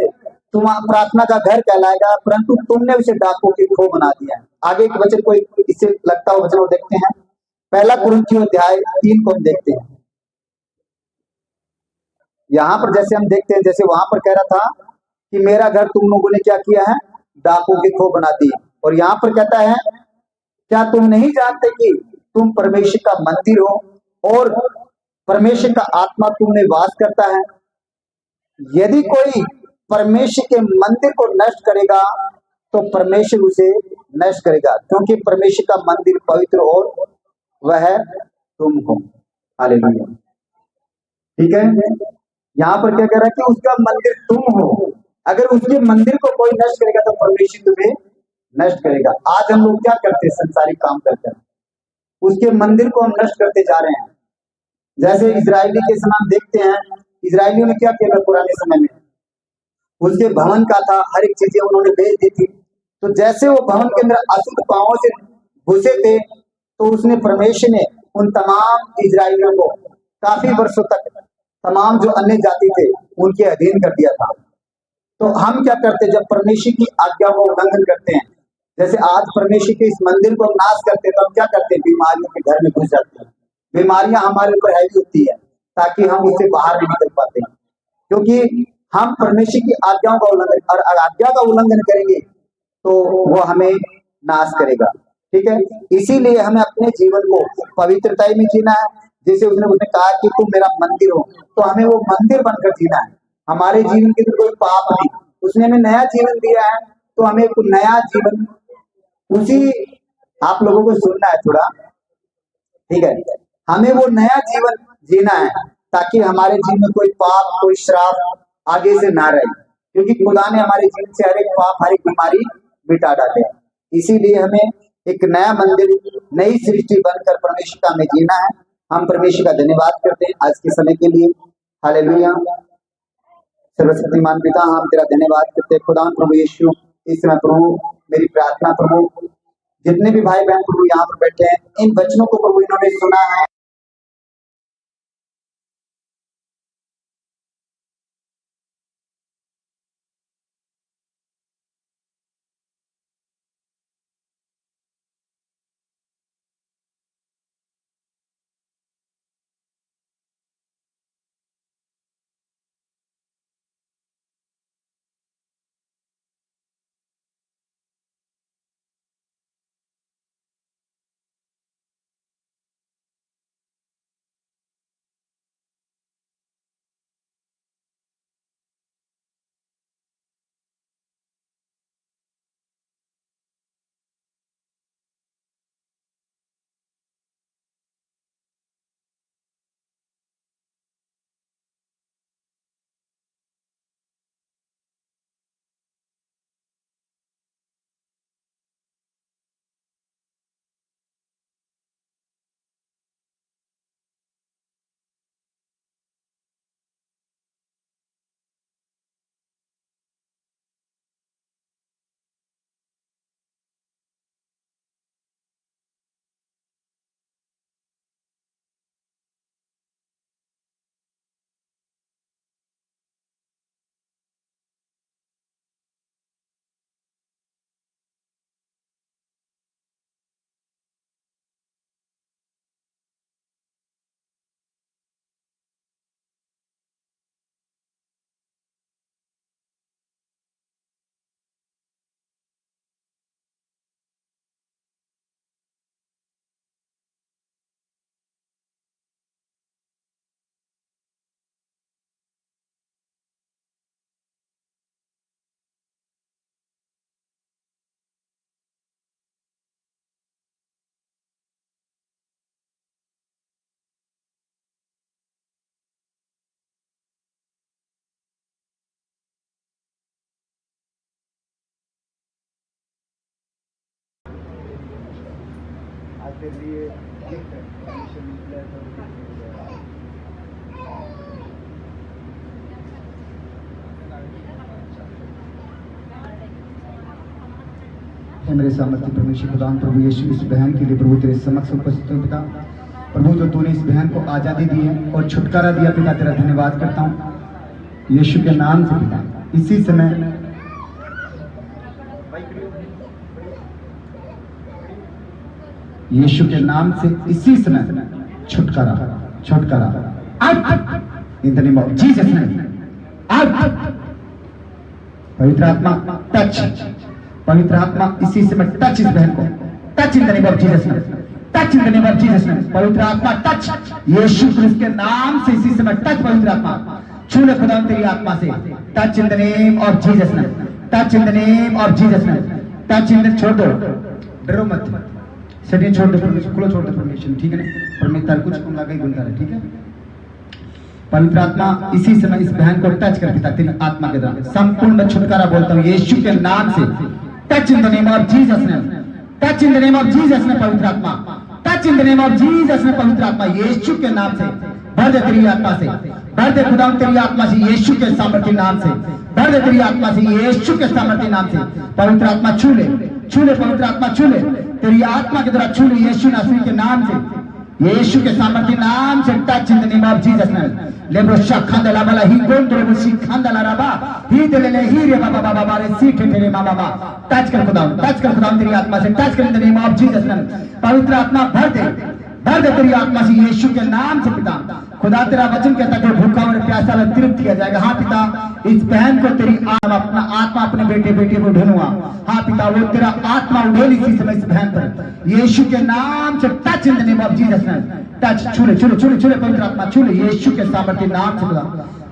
तुम्हारा प्रार्थना का घर कहलाएगा, परंतु तुमने उसे डाकुओं की खो बना दिया है। आगे एक वचन को इससे लगता हुआ वचन देखते हैं, 1 कुरिन्थियों अध्याय 3 को हम देखते हैं। यहाँ पर जैसे हम देखते हैं, जैसे वहां पर कह रहा था कि मेरा घर तुम लोगों ने क्या किया है, डाकुओं की खो बना दी। और यहाँ पर कहता है क्या तुम नहीं जानते कि तुम परमेश्वर का मंदिर हो और परमेश्वर का आत्मा तुम में वास करता है। यदि कोई परमेश्वर के मंदिर को नष्ट करेगा तो परमेश्वर उसे नष्ट करेगा, क्योंकि परमेश्वर का मंदिर पवित्र और वह तुम हो। हालेलुया। ठीक है, यहाँ पर क्या कह रहा है कि उसका मंदिर तुम हो। अगर उसके मंदिर को कोई नष्ट करेगा तो परमेश्वर तुम्हें नष्ट करेगा। आज हम लोग क्या करते हैं, संसारिक काम करते हैं, उसके मंदिर को हम नष्ट करते जा रहे हैं। जैसे इजरायली के समय हम देखते हैं, इजरायलियों ने क्या किया था पुराने समय में, उसके भवन का था, हर एक चीजें उन्होंने बेच दी थी। तो जैसे वो भवन के अंदर अशुद्ध पांवों से घुसे थे, तो उसने परमेश्वर ने उन तमाम इजरायलियों को काफी वर्षों तक तमाम जो अन्य जाति थे उनके अधीन कर दिया था। तो हम क्या करते हैं, जब परमेश्वर की आज्ञा को उल्लंघन करते हैं, जैसे आज परमेश्वर के इस मंदिर को नाश करते हैं, तो हम क्या करते हैं, बीमारियों के घर में घुस जाते हैं। बीमारियां हमारे ऊपर हैवी होती है ताकि हम उससे बाहर नहीं निकल पाते हैं, क्योंकि हम परमेश्वर की आज्ञाओं का उल्लंघन, और आज्ञा का उल्लंघन करेंगे तो वो हमें नाश करेगा। ठीक है, इसीलिए हमें अपने जीवन को पवित्रता में जीना है। जैसे उसने कहा कि तुम मेरा मंदिर हो, तो हमें वो मंदिर बनकर जीना है। हमारे जीवन के अंदर कोई पाप नहीं, उसने हमें नया जीवन दिया है, तो हमें एक नया जीवन उसी, आप लोगों को सुनना है थोड़ा, ठीक है, हमें वो नया जीवन जीना है ताकि हमारे जीवन में कोई पाप कोई श्राप आगे से ना रहे, क्योंकि खुदा ने हमारे जीवन से हर एक पाप हर एक बीमारी मिटा डाले हैं। इसीलिए हमें एक नया मंदिर नई सृष्टि बनकर परमेश्वर का हमें जीना है। हम परमेश्वर का धन्यवाद करते हैं आज के समय के लिए। हालेलुया। सर्वशक्तिमान पिता, हम तेरा धन्यवाद करते हैं खुदा प्रभु यीशु। इस समय प्रभु मेरी प्रार्थना प्रभु, जितने भी भाई बहन प्रभु यहाँ पर बैठे हैं, इन वचनों को प्रभु इन्होंने सुना है, आपके लिए गिफ्ट है, परमिशन निकला है तो मेरे सामर्थ्य परमेश्वर खुदा प्रभु यीशु, इस बहन के लिए प्रभु तेरे समक्ष उपस्थित हूं पिता। प्रभु जो तूने इस बहन को आज़ादी दी है और छुटकारा दिया पिता, तेरा धन्यवाद करता हूँ यीशु के नाम से पिता। इसी समय यीशु के नाम से इसी समय छुटकारा छुटकारा इन the name of Jesus name. पवित्र आत्मा टच, पवित्र आत्मा इसी समय टच इस बहन को, touch in the name of Jesus name, touch in the name of Jesus name. पवित्र आत्मा टच यीशु क्रिस्त के नाम से इसी समय टच, पवित्र आत्मा छू ले खुदा तेरी आत्मा से, touch in the name of Jesus name, touch in the name of Jesus name, touch in the, छोड़ दो, डरो मत, सेटिंग छोड़ दो, परमिशन खुलो, छोड़ दो परमिशन, ठीक है ना, परमिशन कुछ कम लगा ही बनता है, ठीक है। पवित्र आत्मा इसी समय इस बहन को टच कर पिता, तेरी आत्मा के द्वारा संपूर्ण छुटकारा बोलता हूँ यीशु के नाम से, touch in the name of Jesus name, touch in the name of Jesus name. पवित्र आत्मा touch in the name of Jesus name. पवित्र आत्मा यीशु के नाम से भर दे, तेरी आत्मा से भर दे खुदा, तेरी आत्मा से यीशु के सामर्थ्य नाम से भर दे, तेरी आत्मा से यीशु के सामर्थ्य नाम से। पवित्र आत्मा छू ले, छू ले, पवित्र आत्मा छू ले, तेरी आत्मा के द्वारा छू ले यीशु नासरी के नाम से, यीशु के सामर्थ्य नाम से, touch in the name of Jesus name. लेब्रो शखंदला वाला ही गोंदरे शिखंदला रबा ही देले ही रे बाबा बाबा बारे सीखे तेरे मामा बाबा, टच कर खुदा, टच कर खुदा तेरी आत्मा से, टच कर इन the name of Jesus name. पवित्र आत्मा भर दे, भर दे तेरी आत्मा से यीशु के नाम से पिता। खुदा तेरा वचन कहता है भूखा और प्यासा में तृप्त किया जाएगा। हाँ पिता, इस बहन को तेरी अपना आत्मा अपने बेटे बेटे को ढूंढूंगा। हाँ पिता, वो तेरा आत्मा उड़ेल इसी समय इस बहन पर यीशु के नाम से, touch in the name of Jesus name, touch, छूले छूले छूले छूले, पवित्र आत्मा छूले यीशु के सामर्थ्य नाम से खुदा।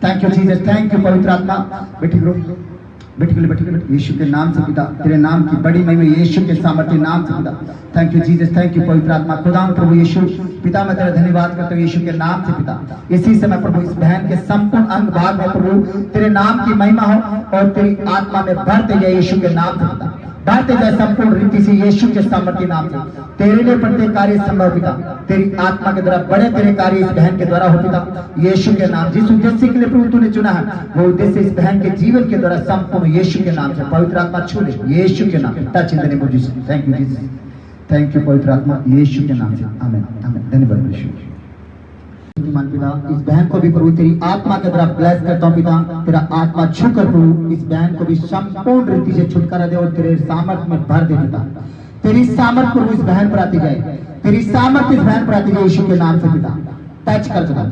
Thank you Jesus, thank you पवित्र आत्मा। बेटी ग्रो बैठ के यीशु के नाम से पिता, तेरे नाम की बड़ी महिमा यीशु के सामर्थ्य नाम से पिता। Thank you Jesus, thank you पवित्र आत्मा। खुदा प्रभु यीशु पिता, मैं तेरा धन्यवाद करता हूँ यीशु के नाम से पिता। इसी समय प्रभु इस बहन के संपूर्ण अंग भाग में प्रभु तेरे नाम की महिमा हो और तेरी आत्मा में भरते जाए यीशु के नाम से पिता, बढ़ते जाए संपूर्ण रीति से यीशु के सामर्थ्य नाम से। तेरे लिए प्रत्येक कार्य संभव पिता, तेरी आत्मा के द्वारा बड़े तेरे कार्य इस बहन के द्वारा हो पिता, यीशु के नाम। जिस उद्देश्य के लिए प्रभु तूने चुना है वो उद्देश्य इस बहन के जीवन के द्वारा संपूर्ण यीशु के नाम से। पवित्र आत्मा छू ले यीशु के नाम, touch in the name of Jesus. Thank you Jesus, thank you पवित्र आत्मा यीशु के नाम से। आमीन आमीन, धन्यवाद यीशु। पिता, इस बहन को भी प्रभु तेरी आत्मा के द्वारा ब्लेस करता हूँ पिता, तेरा आत्मा छू कर प्रभु इस बहन को भी संपूर्ण रीति से छुटकारा दे और तेरे सामर्थ्य में भर दे पिता। तेरी सामर्थ्य प्रभु इस बहन पर आती जाए, तेरी सामर्थ्य इस बहन पर आती जाए यीशु के नाम से पिता। टच कर खुदा,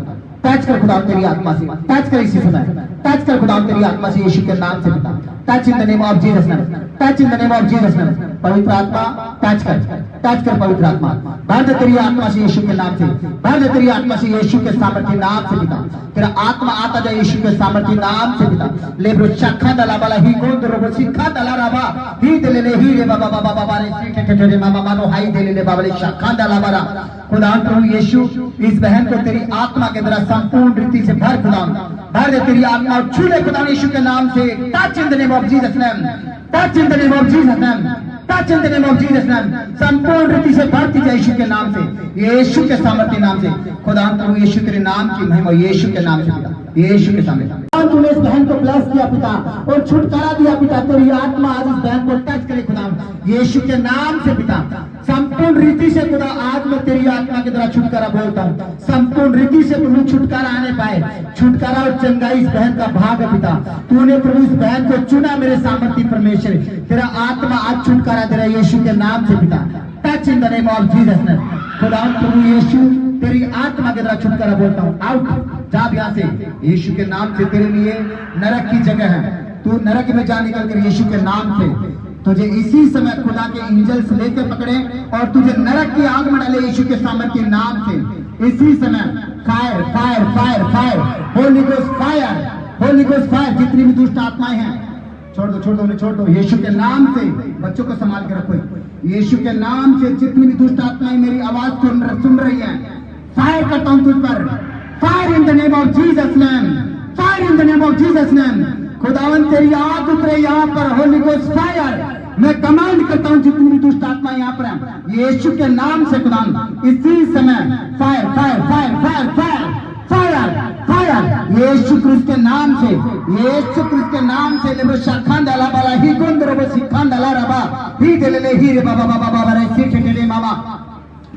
टच कर खुदा तेरी आत्मा से, टच कर इसी समय, टच कर खुदा तेरी आत्मा से यीशु के नाम से पिता। Touch in the name of Jesus name, touch in the name of Jesus name. पवित्र आत्मा टच कर पवित्र आत्मा, भर दे तेरी आत्मा से यीशु के नाम से, भर दे तेरी आत्मा से यीशु के सामर्थ्य नाम से पिता। तेरा आत्मा आता जाए यीशु के सामर्थ्य नाम से पिता। लेब्रो शखा दला वाला ही गोंद रोबो सिखा दला राबा ही दे ले ही रे बाबा बाबा बाबा रे सीटे टे रे मामा मानो हाई दे ले बाबा रे शखा दला वाला। खुदा प्रभु यीशु इस बहन को तेरी आत्मा के द्वारा संपूर्ण रीति से भर खुदा, भर दे तेरी आत्मा और छू ले खुदा यीशु के नाम से। Touch in the name of Jesus name, touch in the name of Jesus name, touch in the name of Jesus name. संपूर्ण रीति से भरती जाए यीशु के नाम से, यीशु के सामर्थ्य नाम से। खुदा प्रभु यीशु तेरे नाम की महिमा यीशु के नाम से पिता, यीशु के सामने। तूने इस बहन को ब्लेस किया पिता और छुटकारा दिया पिता। तेरी आत्मा आज इस बहन को टच करे खुदा यीशु के नाम से पिता। संपूर्ण रीति से खुदा आज मैं तेरी आत्मा के द्वारा छुटकारा बोलता हूँ, संपूर्ण रीति से प्रभु छुटकारा आने पाए, छुटकारा और चंगाई इस बहन का भाग है पिता। तूने प्रभु इस बहन को चुना मेरे सामर्थ्य परमेश्वर, तेरा आत्मा आज छुटकारा दे रहा है यीशु के नाम से पिता। Touch in the name of Jesus name. खुदा प्रभु यीशु तेरी आत्मा के द्वारा छुटकारा बोलता हूँ, आउट जा यहाँ से यीशु के नाम से। तेरे लिए नरक की जगह है, तू नरक में जा निकल कर यीशु के नाम से। तुझे इसी समय खुदा के एंजल्स लेके पकड़े और तुझे नरक की आग में डाले यीशु के सामर्थ्य के नाम से। इसी समय fire fire fire fire, Holi ghost fire, Holi ghost fire. जितनी भी दुष्ट आत्माएं हैं छोड़ दो, छोड़ दो, उन्हें छोड़ दो यीशु के नाम से। बच्चों को संभाल के रखो यीशु के नाम से। जितनी भी दुष्ट आत्माएं मेरी आवाज को सुन रही हैं, फायर करता हूं तुझ पर। Fire in the name of Jesus name, fire in the name of Jesus name. खुदावन तेरी आग उतरे यहाँ पर, होली गोस्ट फायर। मैं कमांड करता हूँ जितनी भी दुष्ट आत्मा यहाँ पर है यीशु के नाम से खुदावन इसी समय fire fire fire fire fire fire fire यीशु क्रिस्त के नाम से, यीशु क्रिस्त के नाम से। लेबो शखान दला वाला ही गुंद रोबो सिखान दला रबा ही दे ले ही रे बाबा बाबा बाबा रे सीटे टे मामा।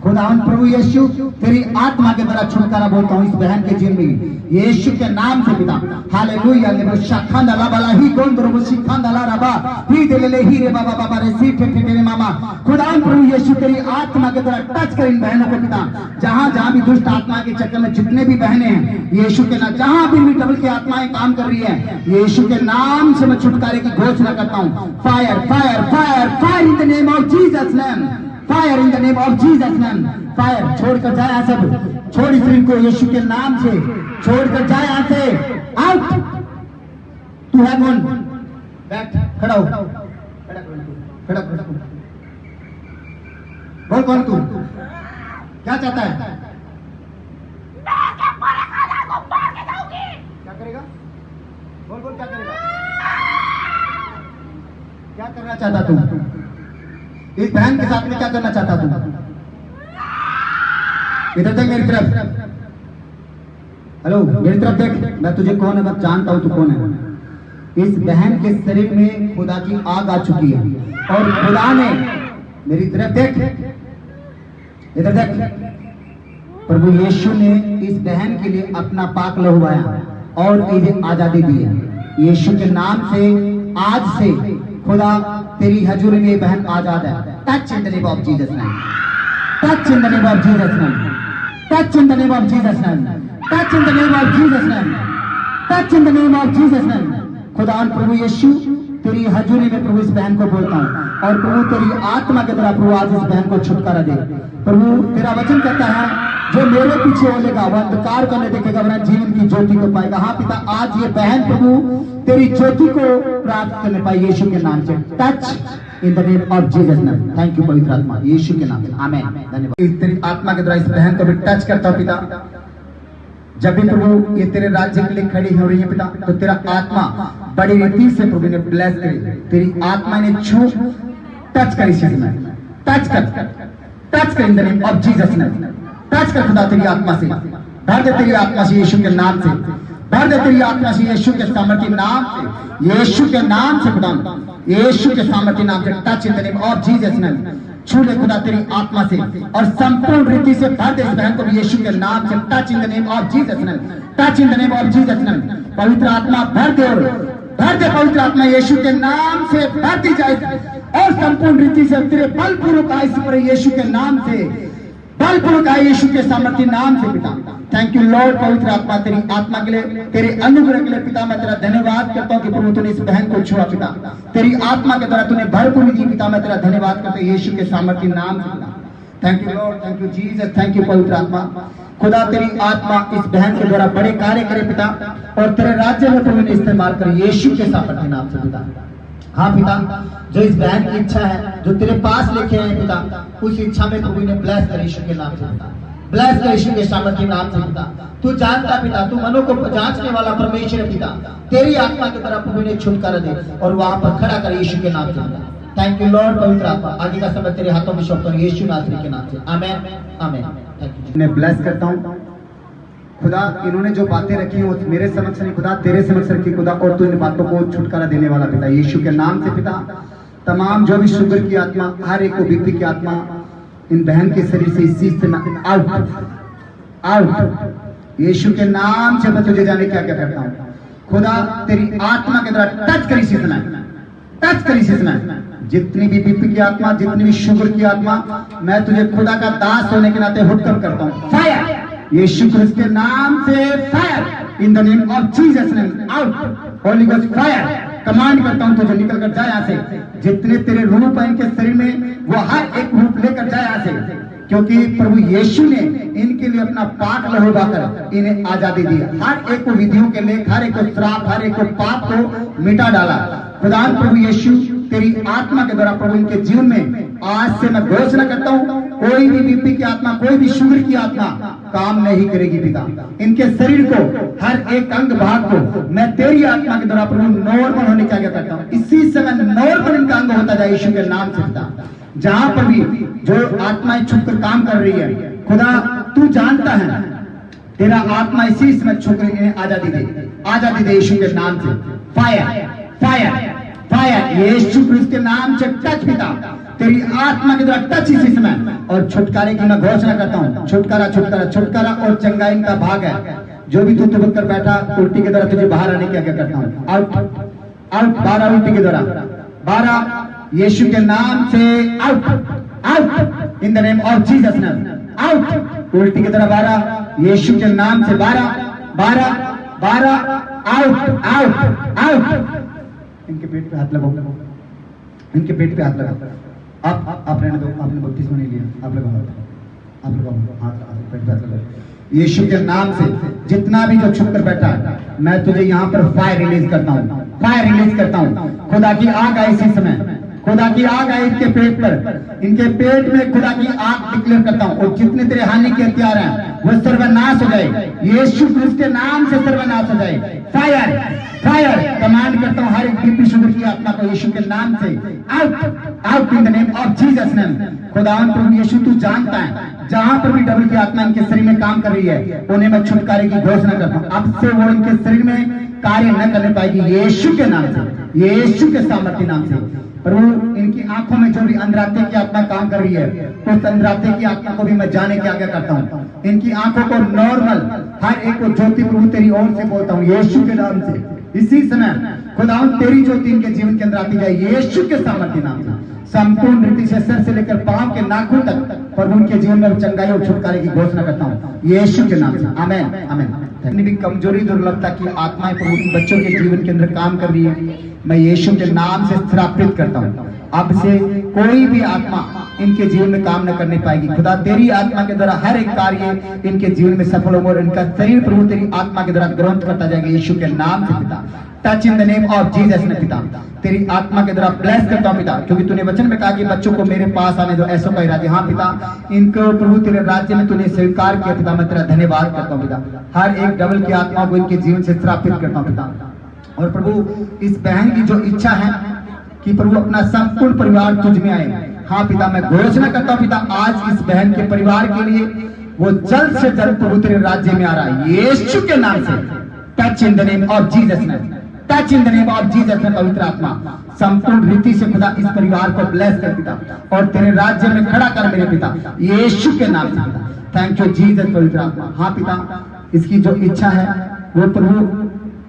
खुदावन प्रभु यीशु तेरी आत्मा के द्वारा छुटकारा बोलता हूँ इस बहन के जिंदगी यीशु के नाम से पिता। हालेलुया। लेबो शखान दला वाला ही गुंद रोबो सिखान दला रबा ही दे ले ही रे बाबा बाबा रे सीटे टे मामा। खुदावन प्रभु यीशु तेरी आत्मा के द्वारा टच कर इन बहनों को पिता। जहां जहां भी दुष्ट आत्मा के चक्कर में जितने भी बहनें हैं यीशु के नाम, जहां भी डबल की आत्माएं काम कर रही है यीशु के नाम से मैं छुटकारे की घोषणा करता हूँ। Fire fire fire fire in the name of Jesus name, fire in the name of Jesus name. Fire छोड़कर जाए यहाँ सब, छोड़ इस को यीशु के नाम से छोड़कर जाए यहाँ से। आउट। तू है कौन? बैठ, खड़ा हो, खड़ा बोल कौन तू? क्या चाहता है? क्या करेगा? बोल बोल क्या करेगा? क्या करना चाहता तू? इस बहन के साथ में क्या करना चाहता तू? इधर देख मेरी तरफ, हेलो मेरी तरफ देख। मैं तुझे कौन है मैं जानता हूं तू कौन है। इस बहन के शरीर में खुदा की आग आ चुकी है और खुदा ने, मेरी तरफ देख, इधर देख, प्रभु यीशु ने इस बहन के लिए अपना पाक लहू बहाया और इसे आजादी दी है यीशु के नाम से। आज से खुदा तेरी हजूरी में बहन आजाद है। Touch in the name of Jesus name, touch in the name of Jesus name, touch in the name of Jesus name, touch in the name of Jesus name, touch in the name of Jesus name. खुदा प्रभु यीशु तेरी हजूरी में प्रभु इस बहन को बोलता हूँ और प्रभु तेरी आत्मा के द्वारा प्रभु आज इस बहन को छुटकारा दे। प्रभु तेरा वचन कहता है जो मेरे पीछे होलेगा वह अंधकार को नहीं देखेगा वरन जीवन की ज्योति को पाएगा। हाँ पिता, आज ये बहन प्रभु तेरी ज्योति को प्राप्त करने पाए यीशु के नाम से। Touch in the name of Jesus name. Thank you पवित्र आत्मा, यीशु के नाम से आमीन। धन्यवाद। इस तेरी आत्मा के द्वारा इस बहन को भी टच करता हूँ पिता। जब भी प्रभु ये तेरे राज्य के लिए खड़ी हो रही है पिता, तो तेरा आत्मा बड़ी रीति से प्रभु ने ब्लेस करी, तेरी आत्मा ने छू टच कर इस चीज में, टच कर इन the name of Jesus name. Touch कर खुदा तेरी आत्मा से, भर दे तेरी आत्मा से यीशु के नाम से, भर दे तेरी आत्मा से यीशु के सामर्थ्य नाम से, यीशु के नाम से खुदा, यीशु के सामर्थ्य नाम से। Touch in the name of Jesus name. छू ले खुदा तेरी आत्मा से और संपूर्ण रीति से भर दे इस बहन को यीशु के नाम से। Touch in the name of Jesus name, touch in the name of Jesus name. पवित्र आत्मा भर दे, और भर दे पवित्र आत्मा यीशु के नाम से भरती जाए और संपूर्ण रीति से तेरे बलपूर्वक आय पर यीशु के नाम से, बलपूर्वक आय यीशु के सामर्थ्य नाम से पिता। थैंक यू लॉर्ड पवित्र आत्मा, तेरी आत्मा के लिए, तेरे अनुग्रह के लिए पिता मैं तेरा धन्यवाद करता हूँ कि प्रभु तूने इस बहन को छुआ पिता, तेरी आत्मा के द्वारा तूने भरपूरी दी पिता। मैं तेरा धन्यवाद करता हूँ यीशु के सामर्थ्य नाम से पिता। Thank you Lord, thank you Jesus, thank you पवित्र आत्मा। खुदा तेरी आत्मा इस बहन के द्वारा बड़े कार्य करे पिता, और तेरे राज्य में प्रभु ने इस्तेमाल करे यीशु के सामर्थ्य नाम से पिता। हाँ पिता, जो इस बहन की इच्छा है जो तेरे पास लेके आए पिता, उस इच्छा में प्रभु ने ब्लेस कर यीशु के नाम से पिता, ब्लेस कर यीशु के सामर्थ्य नाम से पिता। तू जानता पिता, तू मनों को जांचने वाला परमेश्वर है पिता। तेरी आत्मा की तरफ प्रभु ने छुटकारा दे और वहां पर खड़ा कर यीशु के नाम से पिता। थैंक यू लॉर्ड पवित्र आत्मा। आगे का समय तेरे हाथों में सौंपता हूं यीशु नासरी के नाम से, आमीन आमीन। Thank you. मैं ब्लेस करता हूं खुदा, इन्होंने जो बातें रखी हैं मेरे समक्ष नहीं खुदा, तेरे समक्ष रखी खुदा, और तू इन बातों को छुटकारा देने वाला पिता यीशु के नाम से पिता। तमाम जो भी शुगर की आत्मा, हर एक को बीपी की आत्मा इन बहन के शरीर से इस चीज से आउट आउट यीशु के नाम से। मैं तुझे जाने क्या क्या करता हूँ खुदा, तेरी आत्मा के द्वारा टच करी सीखना, टच करी सीखना। जितनी भी बीपी की आत्मा, जितनी भी शुगर की आत्मा, मैं तुझे खुदा का दास होने के नाते हुक्म करता हूँ, फायर यीशु क्रिस्त के नाम से, fire in the name of Jesus name, out Holi ghost fire. Command करता हूं तुझे निकल कर जाए यहाँ से। जितने तेरे रूप हैं इनके शरीर में, वो हर एक रूप लेकर जाए यहाँ से, क्योंकि प्रभु यीशु ने इनके लिए अपना पाक लहू बहाकर इन्हें आजादी दी। हर एक को विधियों के लेख, हर एक को श्राप, हर एक को पाप को मिटा डाला। खुदा प्रभु यीशु तेरी आत्मा के द्वारा प्रभु इनके जीवन में आज से मैं घोषणा करता हूँ, कोई भी बीपी की आत्मा, कोई भी शुगर की आत्मा काम नहीं करेगी पिता। इनके शरीर को, हर एक अंग भाग को मैं तेरी आत्मा के द्वारा प्रभु नॉर्मल होने की आज्ञा करता हूँ। इसी समय नॉर्मल इनका अंग होता जाए यीशु के नाम से पिता। जहां पर भी जो आत्माएं छुपकर काम कर रही है खुदा, तू जानता है, तेरा आत्मा इसी समय छुपकर इन्हें आजादी दे, आजादी दे यीशु के नाम से। फायर फायर फायर यीशु क्रिस्त के नाम से टच पिता, तेरी आत्मा के द्वारा टच इसी समय, और छुटकारे की मैं घोषणा करता हूँ। छुटकारा छुटकारा छुटकारा और चंगाई इनका भाग है। जो भी तू तुबक कर बैठा, उल्टी के द्वारा तुझे बाहर आने की आज्ञा करता हूँ। आउट आउट 12 उल्टी के द्वारा, 12 यीशु के नाम से out out in the name of Jesus name, out उल्टी की तरह 12 यीशु के नाम से, 12 12 12 आउट आउट आउट। इनके पेट पे हाथ लगाओ, इनके पेट पे हाथ लगाओ। आप रहने दो, आपने बपतिस्मा नहीं लिया, आप लगाओ, आप लगाओ हाथ, पेट पे हाथ लगाओ यीशु के नाम से। जितना भी जो छुप कर बैठा है, मैं तुझे यहाँ पर फायर रिलीज करता हूँ, फायर रिलीज करता हूँ। खुदा की आग आई इसी समय, खुदा की आग आई इनके पेट पर, इनके पेट में खुदा की आग डिक्लेयर करता हूँ। और जितने तेरे हानि के हथियार हैं वो सर्वनाश हो जाए, यीशु क्रिस्त के नाम से सर्वनाश हो जाए। फायर फायर कमांड करता हूँ हर एक बीपी शुगर की आत्मा को यीशु के नाम से, out out in the name of Jesus name. खुदावन प्रभु यीशु तू जानता है, जहां पर भी डबल की आत्मा इनके शरीर में काम कर रही है, उन्हें मैं छुटकारे की घोषणा करता हूँ। अब से वो इनके शरीर में कार्य न करने पाएगी यीशु के नाम से, यीशु के सामर्थ्य नाम से। प्रभु इनकी आंखों में जो भी अंधराते की आत्मा काम कर रही है, उस अंधराते की आत्मा को भी मैं जाने की आज्ञा करता हूँ। इनकी आंखों को नॉर्मल, हर एक को ज्योति प्रभु तेरी ओर से बोलता हूँ यीशु के नाम से। इसी समय खुदावन तेरी ज्योति इनके जीवन के अंदर आती जाए यीशु के सामर्थ्य नाम से। संपूर्ण रीति से सर से लेकर पांव के नाखून तक प्रभु उनके जीवन में चंगाई और छुटकारे की घोषणा करता हूँ यीशु के नाम से, आमीन आमीन। जितनी भी कमजोरी दुर्लभता की आत्माएं प्रभु बच्चों के जीवन के अंदर काम कर रही है, मैं यीशु के नाम से स्थापित करता हूँ। अब से कोई भी आत्मा इनके जीवन में काम न करने पाएगी। खुदा तेरी आत्मा के द्वारा हर एक कार्य इनके जीवन में सफल होगा और इनका शरीर प्रभु तेरी आत्मा के द्वारा ग्रहण करता जाएगा यीशु के नाम से पिता। Touch in the name of Jesus ने पिता, तेरी आत्मा के द्वारा ब्लेस करता हूं पिता, क्योंकि तूने वचन में कहा कि बच्चों को मेरे पास आने दो, ऐसा कही राज्य। हाँ पिता, इनको प्रभु तेरे राज्य में तूने स्वीकार किया पिता, मैं तेरा धन्यवाद करता हूं पिता। हर एक डबल की आत्मा को इनके जीवन से श्रापित करता हूं पिता। और प्रभु इस बहन की जो इच्छा है कि प्रभु अपना संपूर्ण परिवार तुझ में आए, हाँ पिता मैं घोषणा करता हूं पिता, आज इस बहन के परिवार के लिए वो जल्द से जल्द प्रभु तेरे राज्य में आ रहा है यीशु के नाम से। Touch in the name of Jesus ने, touch in the name of Jesus ने पवित्र आत्मा संपूर्ण रीति से खुदा इस परिवार को ब्लेस कर पिता और तेरे राज्य में खड़ा कर मेरे पिता यीशु के नाम से पिता। थैंक यू जीसस पवित्र आत्मा। हाँ पिता, इसकी जो इच्छा है वो प्रभु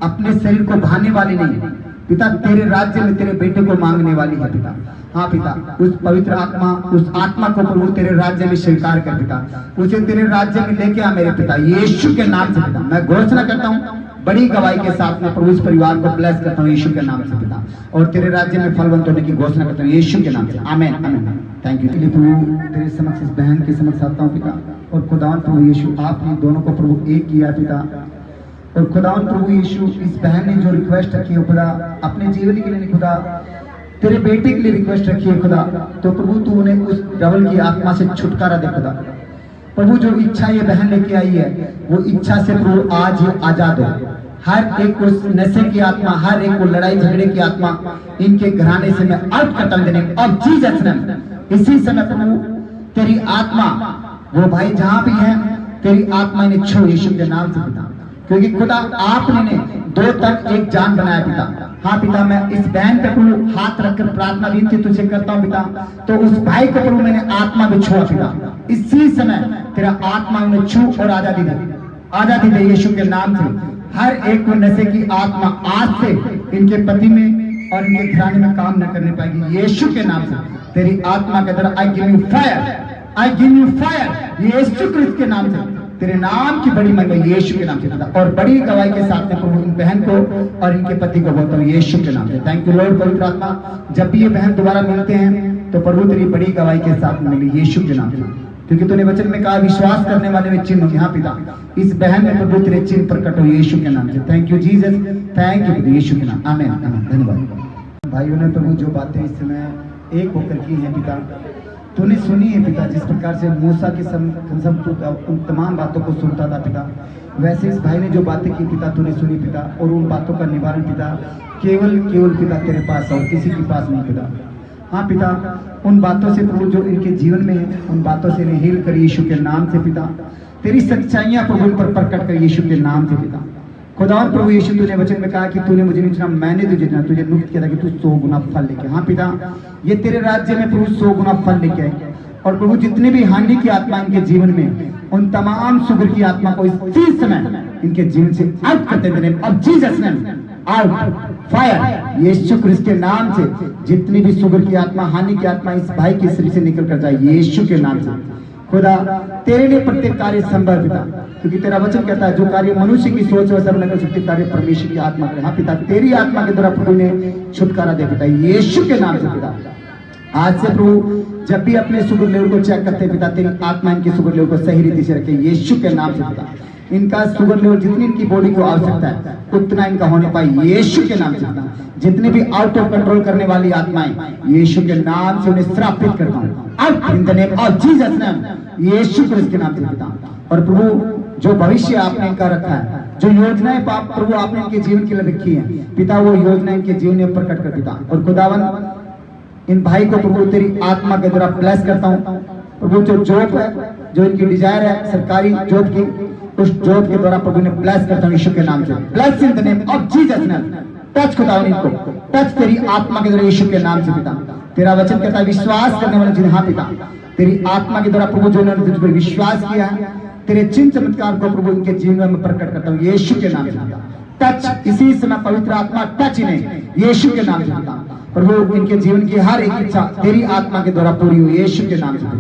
अपने शरीर को भाने वाली नहीं पिता, तेरे राज्य में तेरे बेटे को मांगने वाली है पिता। हाँ पिता, उस पवित्र आत्मा, उस आत्मा को प्रभु तेरे राज्य में स्वीकार कर पिता, उसे तेरे राज्य में लेके आ मेरे पिता यीशु के नाम से पिता। मैं घोषणा करता हूँ बड़ी गवाही के साथ में प्रभु इस परिवार को ब्लेस करता हूँ यीशु के नाम से पिता, और तेरे राज्य में फलवंत होने की घोषणा करता हूँ यीशु के नाम से। आमीन आमीन। थैंक यू प्रभु, तेरे समक्ष इस बहन के समक्ष आता हूँ पिता, और खुदावन प्रभु यीशु आपने दोनों को प्रभु एक किया पिता, और खुदावन प्रभु यीशु इस बहन ने जो रिक्वेस्ट रखी है खुदा अपने जीवन के लिए खुदा तेरे बेटे के लिए रिक्वेस्ट रखी है खुदा, तो प्रभु तू उन्हें उस डबल की आत्मा से छुटकारा दे खुदा। प्रभु जो इच्छा ये बहन लेके आई है वो इच्छा से प्रभु आज ही आजाद हो। हर एक को नशे की आत्मा, हर एक को लड़ाई झगड़े की आत्मा इनके घराने से मैं आउट करता हूं देने और जीसस ने। इसी समय प्रभु तेरी आत्मा वो भाई जहां भी है तेरी आत्मा इन्हें छो यीशु के नाम से पिता, क्योंकि खुदा आपने दो तक एक जान बनाया पिता। हाँ पिता, मैं इस बहन पे प्रभु हाथ रखकर प्रार्थना विनती तुझे करता हूँ पिता, तो उस भाई को प्रभु मैंने आत्मा में छुआ पिता, इसी समय तेरा आत्मा उन्हें छू और आजादी दे, आजादी दे यीशु के नाम से। हर एक को नशे की आत्मा आज से इनके पति में और इनके घराने में काम न करने पाएगी यीशु के नाम से। तेरी आत्मा के द्वारा I give you fire, I give you fire यीशु क्रिस्त के नाम से। तेरे नाम की बड़ी महिमा यीशु के नाम से पिता, और बड़ी गवाही के साथ में प्रभु इन बहन को और इनके पति को बोलता हूँ यीशु के नाम से। थैंक यू लॉर्ड पवित्र आत्मा, जब भी ये बहन दोबारा मिलते हैं तो प्रभु तेरी बड़ी गवाही के साथ मिली यीशु के नाम से, क्योंकि तूने वचन में कहा विश्वास करने वाले में चिन्ह। यहाँ पिता इस बहन में प्रभु तेरे चिन्ह प्रकट हो यीशु के नाम से। Thank you Jesus, thank you यीशु के नाम। आमीन आमीन। धन्यवाद भाइयों ने प्रभु जो बातें इस समय एक होकर की हैं पिता, तूने सुनी है पिता, जिस प्रकार से मूसा की उन तमाम बातों को सुनता था पिता, वैसे इस भाई ने जो बातें की पिता तूने सुनी पिता, और उन बातों का निवारण पिता केवल पिता तेरे पास और किसी के पास नहीं पिता। हाँ पिता, उन बातों से प्रभु जो इनके जीवन में है उन बातों से इन्हें हील कर यीशु के नाम से पिता। तेरी सच्चाइयां प्रभु इन पर प्रकट कर यीशु के नाम से पिता। खुदावन प्रभु यीशु तूने वचन में कहा कि तूने मुझे नहीं चुना, मैंने तुझे चुना, तुझे नियुक्त किया था कि तू 100 गुना फल लेके। हाँ पिता, ये तेरे राज्य में प्रभु 100 गुना फल लेके आए, और प्रभु जितने भी हानि की आत्मा इनके जीवन में उन तमाम शुगर की आत्मा को इसी समय इनके जीवन से आउट करते देने अब जीसस ने आउट फायर यीशु क्रिस्त के नाम से। जितनी भी शुगर की आत्मा, हानि की आत्मा इस भाई के शरीर से निकल कर जाए यीशु के नाम से। खुदा तेरे लिए प्रत्येक कार्य संभव पिता, क्योंकि तेरा वचन कहता है जो कार्य मनुष्य की सोच वह सब न कर सकते कार्य परमेश्वर की आत्मा करे। हाँ पिता, तेरी आत्मा के द्वारा प्रभु ने छुटकारा दे पिता यीशु के नाम से पिता। आज से प्रभु जब भी अपने शुगर लेवल को चेक करते पिता, तेरी आत्मा इनके शुगर लेवल को सही रीति से रखे यीशु के नाम से पिता। इनका शुगर लेवल जितनी इनकी बॉडी को आवश्यकता है उतना इनका होने पाए यीशु के नाम से पिता। जितने भी आउट ऑफ कंट्रोल करने वाली आत्माएं यीशु के नाम से उन्हें श्रापित करता हूँ out in the name of Jesus name यीशु क्रिस्त के नाम से पिता। और प्रभु जो भविष्य आपने इनका रखा है, जो योजनाएं पाप प्रभु आपने इनके जीवन के लिए रखी है पिता, वो योजना इनके जीवन में प्रकट कर पिता। और खुदावन इन भाई को प्रभु तेरी आत्मा के द्वारा ब्लेस करता हूँ प्रभु। जो जॉब है, जो इनकी डिजायर है सरकारी जॉब की, उस जॉब के द्वारा प्रभु ने ब्लेस करता हूँ यीशु के नाम से। Bless in the name of Jesus name. Touch खुदावन इनको, टच तेरी आत्मा के द्वारा यीशु के नाम से पिता। तेरा वचन कहता है विश्वास करने वाले जिन्हें, हाँ पिता, तेरी आत्मा के द्वारा प्रभु जो उन्होंने तुझ पर विश्वास किया है, तेरे चिन्ह चमत्कार को प्रभु इनके जीवन में प्रकट करता हूँ यीशु के नाम से। टच इसी समय पवित्र आत्मा टच इन्हें यीशु के नाम से पिता। प्रभु इनके जीवन की हर एक इच्छा तेरी आत्मा के द्वारा पूरी हुई यीशु के नाम से।